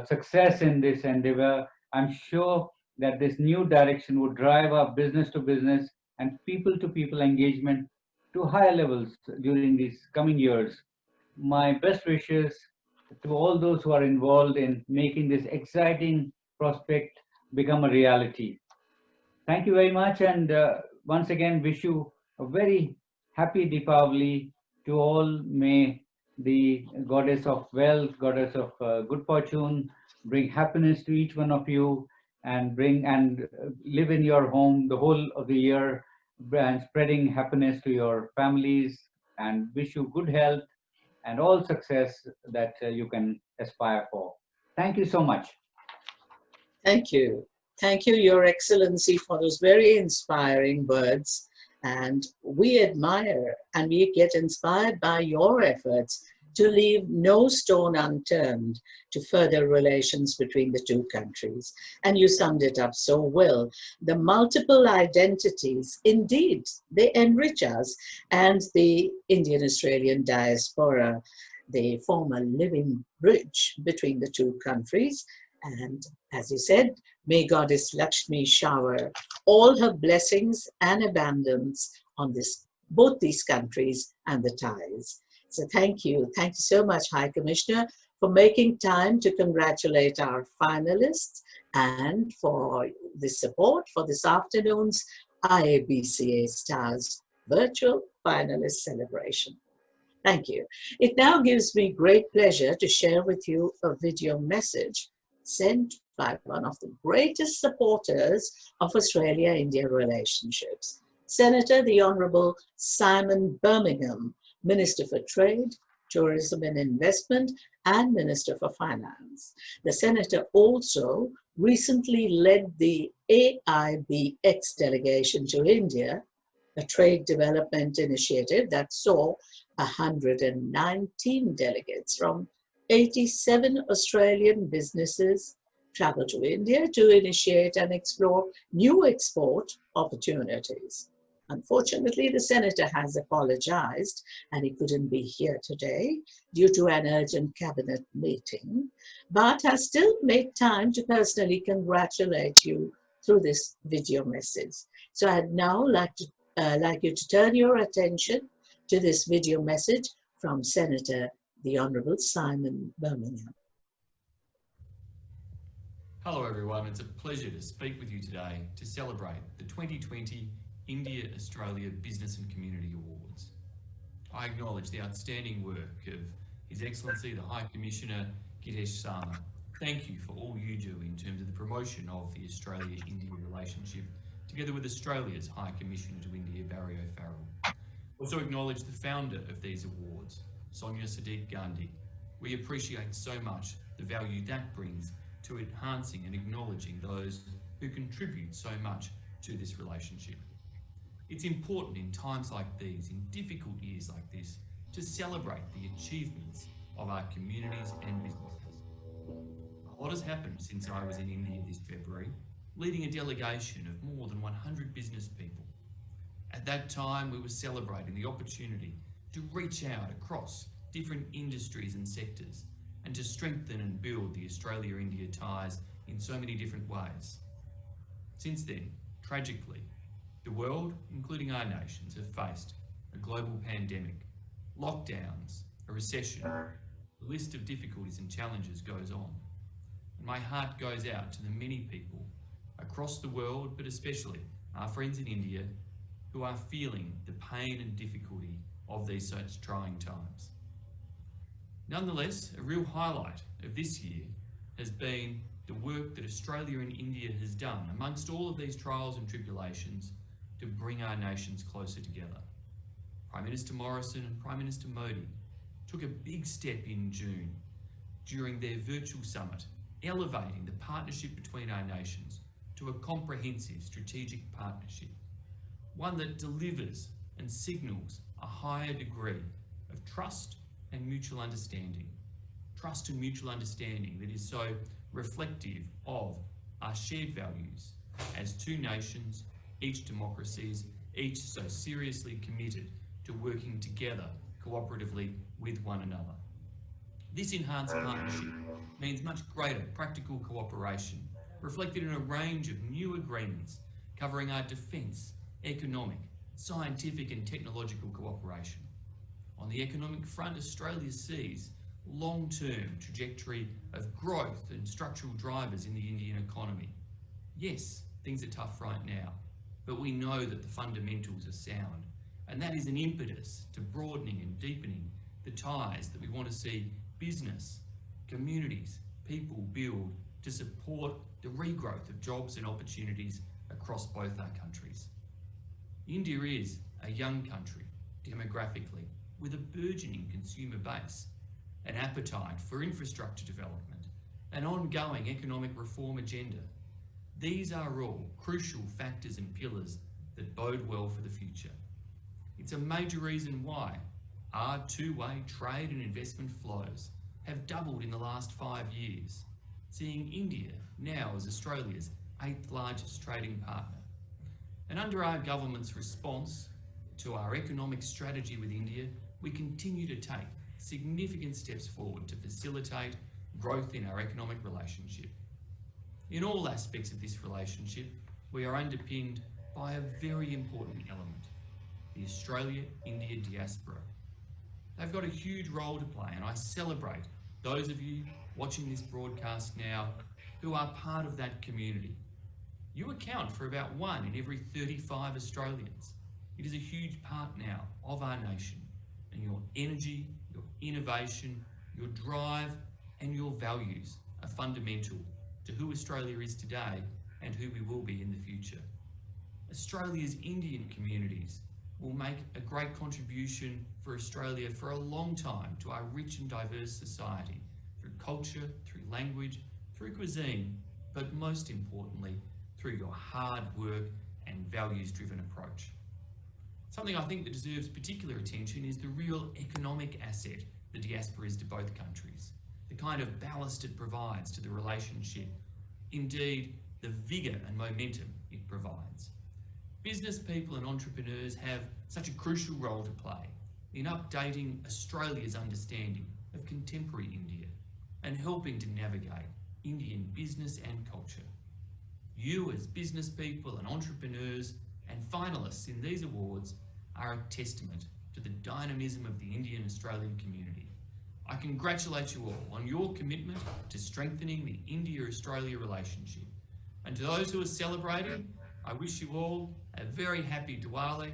success in this endeavor. I'm sure that this new direction would drive our business to business and people to people engagement to higher levels during these coming years. My best wishes to all those who are involved in making this exciting prospect become a reality. Thank you very much, and once again wish you a very happy Deepavali to all. May the goddess of wealth, goddess of good fortune, bring happiness to each one of you, and live in your home the whole of the year, and spreading happiness to your families, and wish you good health and all success that you can aspire for. Thank you so much.
Thank you. Thank you, Your Excellency, for those very inspiring words. And we admire and we get inspired by your efforts to leave no stone unturned to further relations between the two countries. And you summed it up so well. The multiple identities, indeed, they enrich us, and the Indian-Australian diaspora, they form a living bridge between the two countries. And as you said, may Goddess Lakshmi shower all her blessings and abundance on both these countries and the ties. So thank you. Thank you so much, High Commissioner, for making time to congratulate our finalists and for the support for this afternoon's IABCA Stars Virtual Finalist Celebration. Thank you. It now gives me great pleasure to share with you a video message sent by one of the greatest supporters of Australia-India relationships, Senator the Honourable Simon Birmingham, Minister for Trade, Tourism and Investment, and Minister for Finance. The Senator also recently led the IABCA delegation to India, a trade development initiative that saw 119 delegates from 87 Australian businesses, travel to India to initiate and explore new export opportunities. Unfortunately, the senator has apologized and he couldn't be here today due to an urgent cabinet meeting, but has still made time to personally congratulate you through this video message. So I'd now like you to turn your attention to this video message from Senator the Honourable Simon Birmingham.
Hello everyone, it's a pleasure to speak with you today to celebrate the 2020 India-Australia Business and Community Awards. I acknowledge the outstanding work of His Excellency the High Commissioner Gitesh Sarma. Thank you for all you do in terms of the promotion of the Australia-India relationship, together with Australia's High Commissioner to India, Barry O'Farrell. Also acknowledge the founder of these awards, Sonia Sadiq Gandhi. We appreciate so much the value that brings to enhancing and acknowledging those who contribute so much to this relationship. It's important in times like these, in difficult years like this, to celebrate the achievements of our communities and businesses. A lot has happened since I was in India this February, leading a delegation of more than 100 business people. At that time, we were celebrating the opportunity to reach out across different industries and sectors and to strengthen and build the Australia-India ties in so many different ways. Since then, tragically, the world, including our nations, have faced a global pandemic, lockdowns, a recession. The list of difficulties and challenges goes on. And my heart goes out to the many people across the world, but especially our friends in India, who are feeling the pain and difficulty of these such trying times. Nonetheless, a real highlight of this year has been the work that Australia and India has done amongst all of these trials and tribulations to bring our nations closer together. Prime Minister Morrison and Prime Minister Modi took a big step in June during their virtual summit, elevating the partnership between our nations to a comprehensive strategic partnership, one that delivers and signals a higher degree of trust and mutual understanding. Trust and mutual understanding that is so reflective of our shared values as two nations, each democracies, each so seriously committed to working together cooperatively with one another. This enhanced partnership means much greater practical cooperation, reflected in a range of new agreements covering our defence, economic, scientific and technological cooperation. On the economic front, Australia sees long-term trajectory of growth and structural drivers in the Indian economy. Yes, things are tough right now, but we know that the fundamentals are sound, and that is an impetus to broadening and deepening the ties that we want to see business, communities, people build to support the regrowth of jobs and opportunities across both our countries. India is a young country demographically, with a burgeoning consumer base, an appetite for infrastructure development, an ongoing economic reform agenda. These are all crucial factors and pillars that bode well for the future. It's a major reason why our two-way trade and investment flows have doubled in the last 5 years, seeing India now as Australia's 8th largest trading partner. And under our government's response to our economic strategy with India, we continue to take significant steps forward to facilitate growth in our economic relationship. In all aspects of this relationship, we are underpinned by a very important element, the Australia-India diaspora. They've got a huge role to play, and I celebrate those of you watching this broadcast now who are part of that community. You account for about 1 in every 35 Australians. It is a huge part now of our nation, and your energy, your innovation, your drive and your values are fundamental to who Australia is today and who we will be in the future. Australia's Indian communities will make a great contribution for Australia for a long time to our rich and diverse society, through culture, through language, through cuisine, but most importantly, through your hard work and values-driven approach. Something I think that deserves particular attention is the real economic asset the diaspora is to both countries, the kind of ballast it provides to the relationship indeed the vigour and momentum it provides. Business people and entrepreneurs have such a crucial role to play in updating Australia's understanding of contemporary India and helping to navigate Indian business and culture. You as business people and entrepreneurs and finalists in these awards are a testament to the dynamism of the Indian Australian community. I congratulate you all on your commitment to strengthening the India-Australia relationship. And to those who are celebrating, I wish you all a very happy Diwali.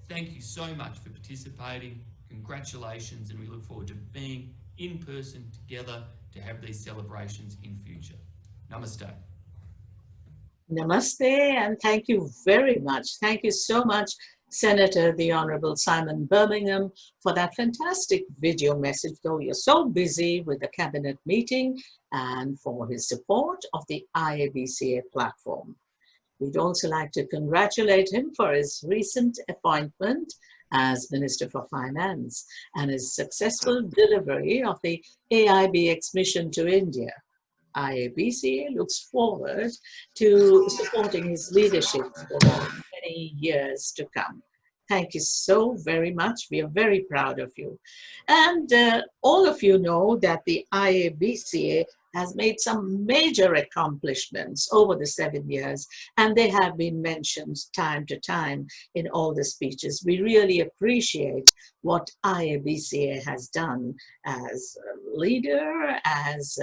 Thank you so much for participating. Congratulations, and we look forward to being in person together to have these celebrations in future. Namaste.
Namaste, and thank you very much. Thank you so much, Senator, the Honorable Simon Birmingham, for that fantastic video message, though you're so busy with the cabinet meeting, and for his support of the IABCA platform. We'd also like to congratulate him for his recent appointment as Minister for Finance and his successful delivery of the AIBX mission to India. IABCA looks forward to supporting his leadership for many years to come. Thank you so very much. We are very proud of you. And all of you know that the IABCA has made some major accomplishments over the 7 years, and they have been mentioned time to time in all the speeches. We really appreciate what IABCA has done as a leader, as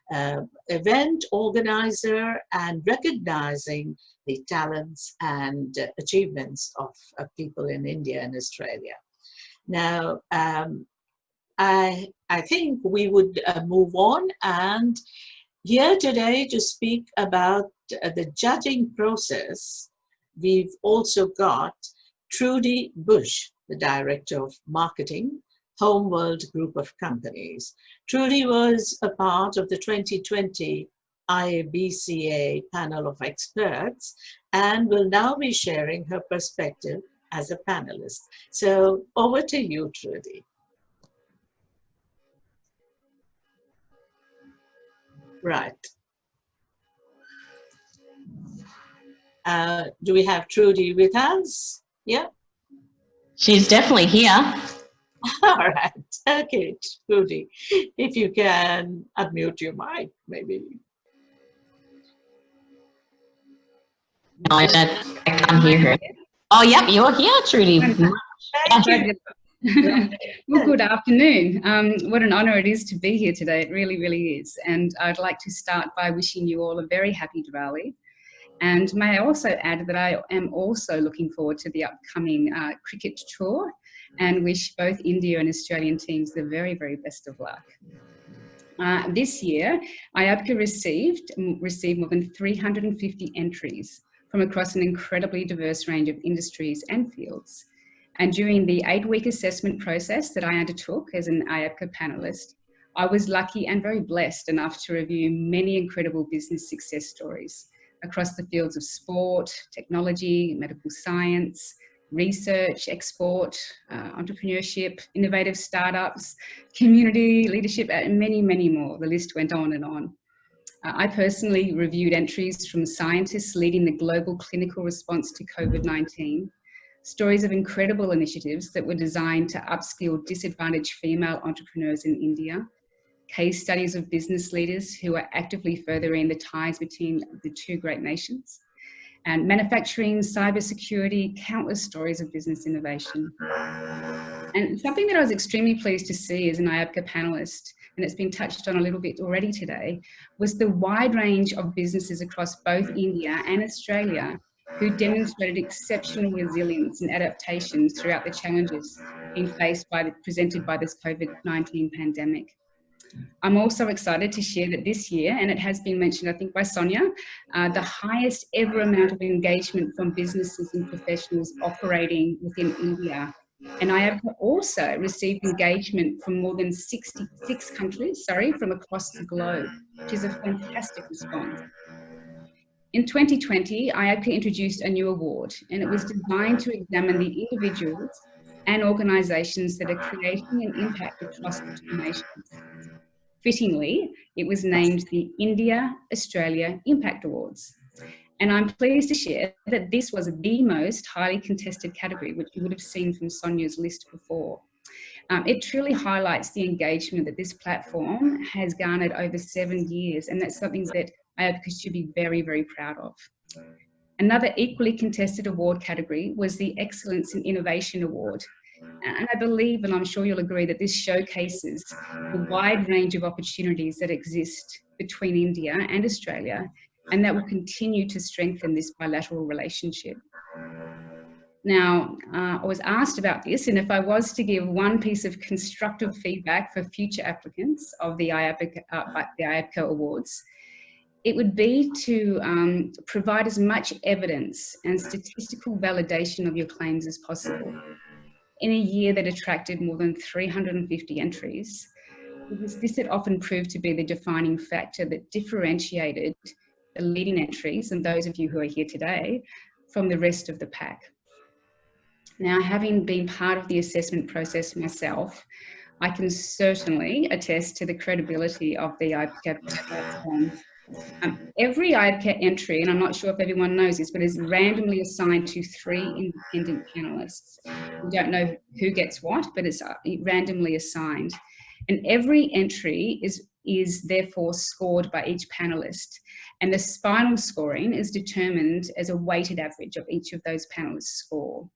an event organizer, and recognizing the talents and achievements of people in India and Australia. Now, I think we would move on, and here today to speak about the judging process, we've also got Trudy Bush, the Director of Marketing, Homeworld Group of Companies. Trudy was a part of the 2020 IABCA panel of experts and will now be sharing her perspective as a panelist. So over to you, Trudy. Right. Do we have Trudy with us? Yeah.
She's definitely here.
All right. Okay, Trudy, if you can unmute your mic, maybe.
No, I can't hear her. Oh, yep, you're here, Trudy.
Well, good afternoon. What an honour it is to be here today. It really, really is. And I'd like to start by wishing you all a very happy Diwali. And may I also add that I am also looking forward to the upcoming cricket tour and wish both India and Australian teams the very, very best of luck. This year, IABCA received more than 350 entries from across an incredibly diverse range of industries and fields. And during the 8-week assessment process that I undertook as an IABCA panelist, I was lucky and very blessed enough to review many incredible business success stories across the fields of sport, technology, medical science, research, export, entrepreneurship, innovative startups, community leadership, and many, many more. The list went on and on. I personally reviewed entries from scientists leading the global clinical response to COVID-19, stories of incredible initiatives that were designed to upskill disadvantaged female entrepreneurs in India, case studies of business leaders who are actively furthering the ties between the two great nations, and manufacturing, cybersecurity, countless stories of business innovation. And something that I was extremely pleased to see as an IABCA panelist, and it's been touched on a little bit already today, was the wide range of businesses across both India and Australia who demonstrated exceptional resilience and adaptation throughout the challenges being presented by this COVID-19 pandemic. I'm also excited to share that this year, and it has been mentioned, I think, by Sonia, the highest ever amount of engagement from businesses and professionals operating within India. And I have also received engagement from more than 66 countries, from across the globe, which is a fantastic response. In 2020, IABCA introduced a new award, and it was designed to examine the individuals and organisations that are creating an impact across the two nations. Fittingly, it was named the India-Australia Impact Awards. And I'm pleased to share that this was the most highly contested category, which you would have seen from Sonia's list before. It truly highlights the engagement that this platform has garnered over 7 years, and that's something that IABCA should be very, very proud of. Another equally contested award category was the Excellence in Innovation Award. And I believe, and I'm sure you'll agree, that this showcases the wide range of opportunities that exist between India and Australia, and that will continue to strengthen this bilateral relationship. Now, I was asked about this, and if I was to give one piece of constructive feedback for future applicants of the IABCA Awards, it would be to provide as much evidence and statistical validation of your claims as possible. In a year that attracted more than 350 entries, this had often proved to be the defining factor that differentiated the leading entries, and those of you who are here today, from the rest of the pack. Now, having been part of the assessment process myself, I can certainly attest to the credibility of the IABCA platform. Every IABCA entry, and I'm not sure if everyone knows this, but is randomly assigned to 3 independent panelists. We don't know who gets what, but it's randomly assigned. And every entry is therefore scored by each panelist. And the final scoring is determined as a weighted average of each of those panelists' score.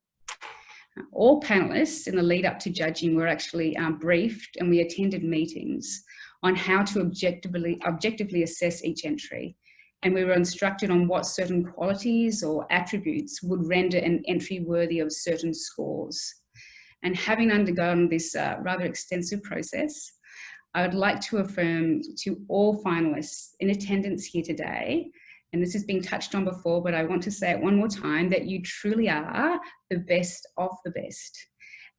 All panelists in the lead up to judging were actually briefed, and we attended meetings on how to objectively assess each entry. And we were instructed on what certain qualities or attributes would render an entry worthy of certain scores. And having undergone this rather extensive process, I would like to affirm to all finalists in attendance here today, and this has been touched on before, but I want to say it one more time, that you truly are the best of the best.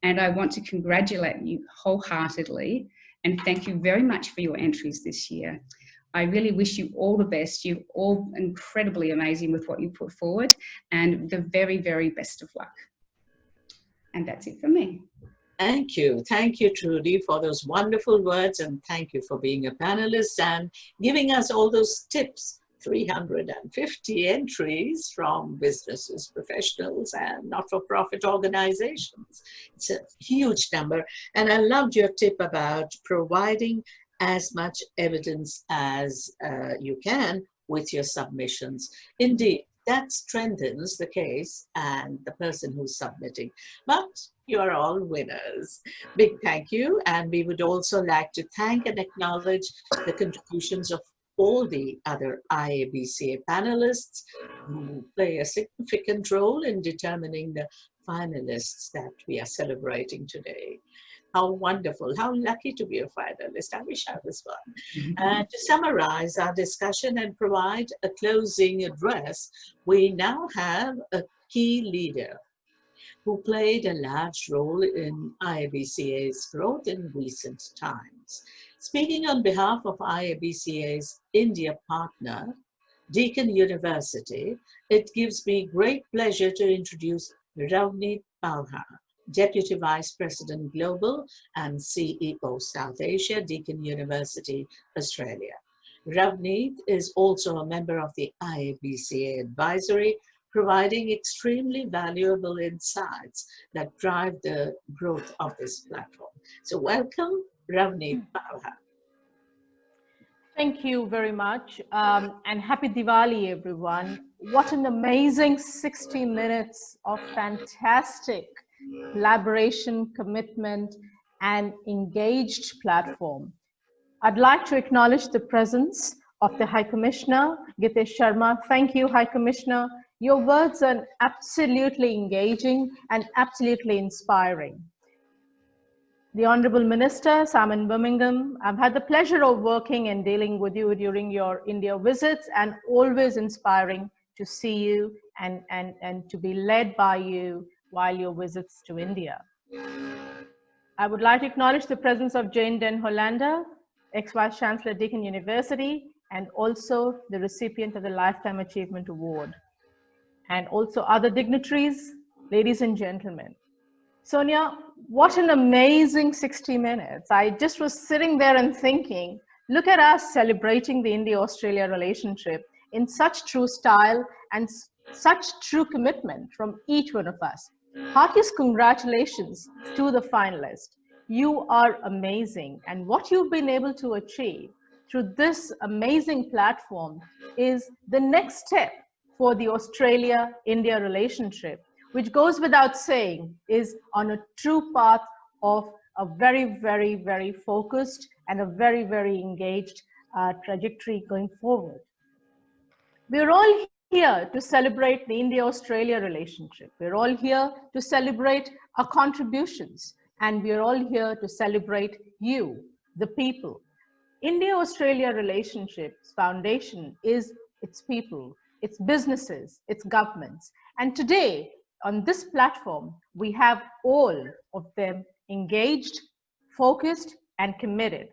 And I want to congratulate you wholeheartedly and thank you very much for your entries this year. I really wish you all the best. You're all incredibly amazing with what you put forward, and the very, very best of luck. And that's it from me.
Thank you, Trudy, for those wonderful words, and thank you for being a panelist and giving us all those tips. 350 entries from businesses, professionals, and not-for-profit organizations. It's a huge number. And I loved your tip about providing as much evidence as you can with your submissions. Indeed, that strengthens the case and the person who's submitting. But you are all winners. Big thank you. And we would also like to thank and acknowledge the contributions of all the other IABCA panelists who play a significant role in determining the finalists that we are celebrating today. How wonderful, how lucky to be a finalist. I wish I was one. To summarize our discussion and provide a closing address, we now have a key leader who played a large role in IABCA's growth in recent times. Speaking on behalf of IABCA's India partner, Deakin University, it gives me great pleasure to introduce Ravneet Palha, Deputy Vice President Global and CEO South Asia, Deakin University, Australia. Ravneet is also a member of the IABCA Advisory, providing extremely valuable insights that drive the growth of this platform. So welcome, Ravneet Palha.
Thank you very much, and happy Diwali, everyone. What an amazing 60 minutes of fantastic collaboration, commitment, and engaged platform. I'd like to acknowledge the presence of the High Commissioner, Gitesh Sharma. Thank you, High Commissioner. Your words are absolutely engaging and absolutely inspiring. The Honorable Minister, Simon Birmingham, I've had the pleasure of working and dealing with you during your India visits, and always inspiring to see you and to be led by you while your visits to India. I would like to acknowledge the presence of Jane Den Hollander, ex-Vice Chancellor, Deakin University, and also the recipient of the Lifetime Achievement Award, and also other dignitaries, ladies and gentlemen. Sonia, what an amazing 60 minutes. I just was sitting there and thinking, Look at us celebrating the India-Australia relationship in such true style and such true commitment from each one of us. Heartiest congratulations to the finalists. You are amazing, and what you've been able to achieve through this amazing platform is the next step for the Australia-India relationship, which goes without saying is on a true path of a very, very, very focused and a very, very engaged trajectory going forward. We're all here to celebrate the India-Australia relationship. We're all here to celebrate our contributions, and we're all here to celebrate you, the people. India-Australia relationships foundation is its people, its businesses, its governments. And today, on this platform, we have all of them engaged, focused, and committed.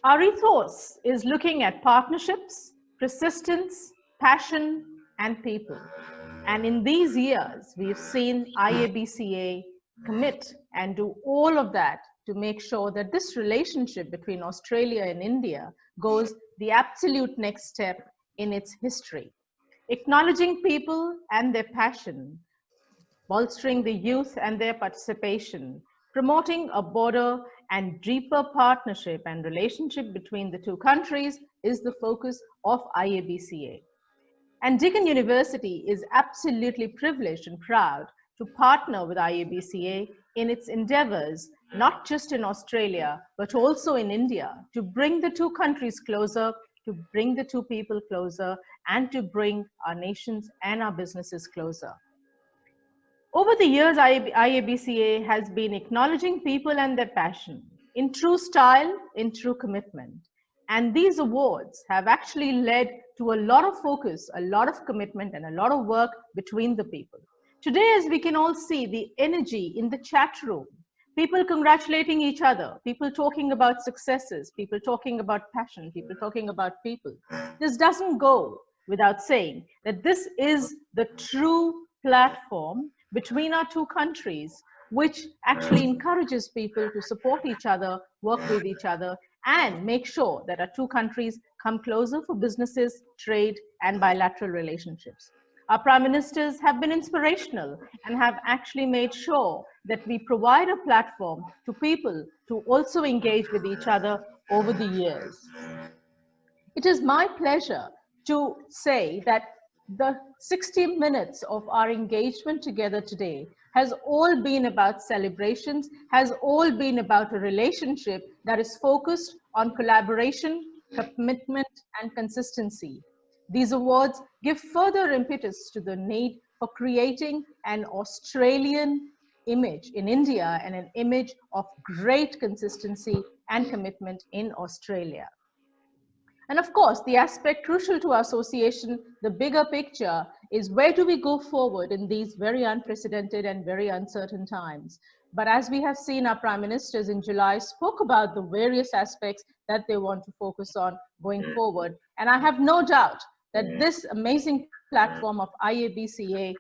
Our ethos is looking at partnerships, persistence, passion, and people. And in these years, we've seen IABCA commit and do all of that to make sure that this relationship between Australia and India goes the absolute next step in its history. Acknowledging people and their passion, bolstering the youth and their participation, promoting a broader and deeper partnership and relationship between the two countries is the focus of IABCA. And Deakin University is absolutely privileged and proud to partner with IABCA in its endeavors, not just in Australia, but also in India, to bring the two countries closer, to bring the two people closer, and to bring our nations and our businesses closer. Over the years, IABCA has been acknowledging people and their passion in true style, in true commitment. And these awards have actually led to a lot of focus, a lot of commitment, and a lot of work between the people. Today, as we can all see, the energy in the chat room, people congratulating each other, people talking about successes, people talking about passion, people talking about people. This doesn't go without saying that this is the true platform between our two countries, which actually encourages people to support each other, work with each other, and make sure that our two countries come closer for businesses, trade, and bilateral relationships. Our prime ministers have been inspirational and have actually made sure that we provide a platform to people to also engage with each other over the years. It is my pleasure to say that the 60 minutes of our engagement together today has all been about celebrations, has all been about a relationship that is focused on collaboration, commitment, and consistency. These awards give further impetus to the need for creating an Australian image in India and an image of great consistency and commitment in Australia. And of course, the aspect crucial to our association, the bigger picture, is where do we go forward in these very unprecedented and very uncertain times? But as we have seen, our prime ministers in July spoke about the various aspects that they want to focus on going forward. And I have no doubt that this amazing platform of IABCA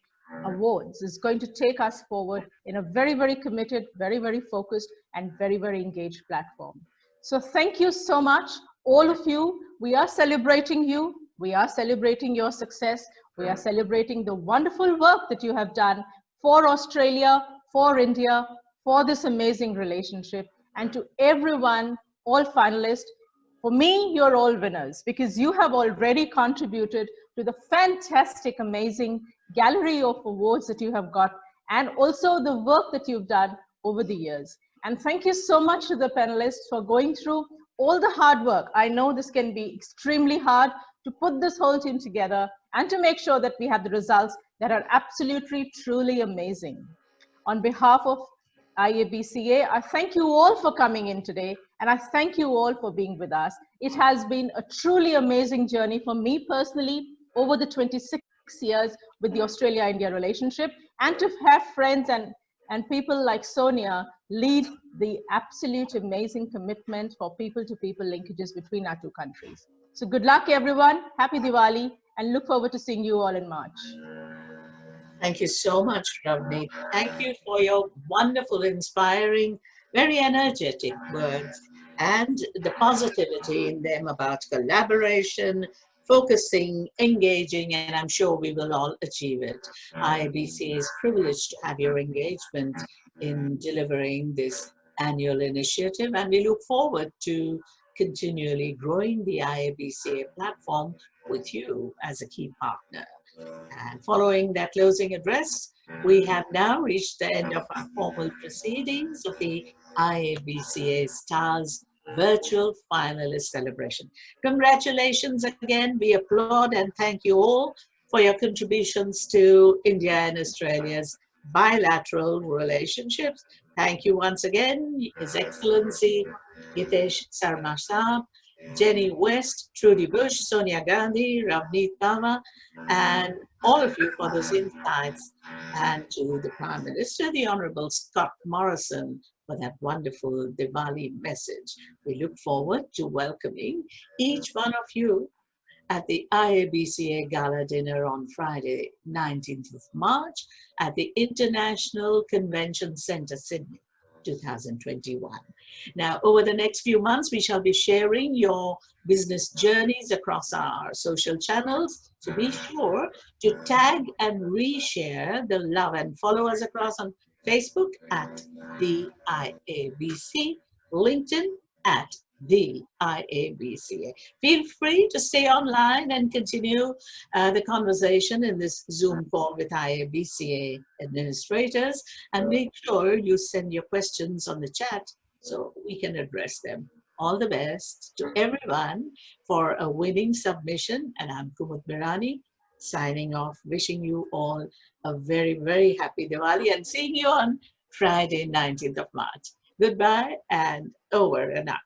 Awards is going to take us forward in a very, very committed, very, very focused, and very, very engaged platform. So thank you so much, all of you. We are celebrating you. We are celebrating your success. We are celebrating the wonderful work that you have done for Australia, for India, for this amazing relationship. And to everyone, all finalists, for me, you're all winners because you have already contributed to the fantastic, amazing gallery of awards that you have got, and also the work that you've done over the years. And thank you so much to the panelists for going through all the hard work. I know this can be extremely hard to put this whole team together and to make sure that we have the results that are absolutely, truly amazing. On behalf of IABCA, I thank you all for coming in today, and I thank you all for being with us. It has been a truly amazing journey for me personally over the 26 years with the Australia-India relationship, and to have friends and people like Sonia lead the absolute amazing commitment for people-to-people linkages between our two countries. So good luck, everyone. Happy Diwali, and look forward to seeing you all in March.
Thank you so much, Ravneet. Thank you for your wonderful, inspiring, very energetic words. and the positivity in them about collaboration, focusing, engaging, and I'm sure we will all achieve it. IABCA is privileged to have your engagement in delivering this annual initiative, and we look forward to continually growing the IABCA platform with you as a key partner. And following that closing address, we have now reached the end of our formal proceedings of the IABCA Stars Virtual Finalist Celebration. Congratulations again. We applaud and thank you all for your contributions to India and Australia's bilateral relationships. Thank you once again, His Excellency Hitesh Sarma Saab, Jenny West, Trudy Bush, Sonia Gandhi, Ravneet Kama, and all of you for those insights, and to the Prime Minister, the Honorable Scott Morrison, for that wonderful Diwali message. We look forward to welcoming each one of you at the IABCA Gala Dinner on Friday, 19th of March at the International Convention Centre, Sydney, 2021. Now, over the next few months, we shall be sharing your business journeys across our social channels. So be sure to tag and reshare the love and follow us across on Facebook at the IABC, LinkedIn at the IABCA. Feel free to stay online and continue the conversation in this Zoom call with IABCA administrators, and make sure you send your questions on the chat so we can address them. All the best to everyone for a winning submission, and I'm Kumud Mirani signing off, wishing you all a very, very happy Diwali and seeing you on Friday, 19th of March. Goodbye and over and out.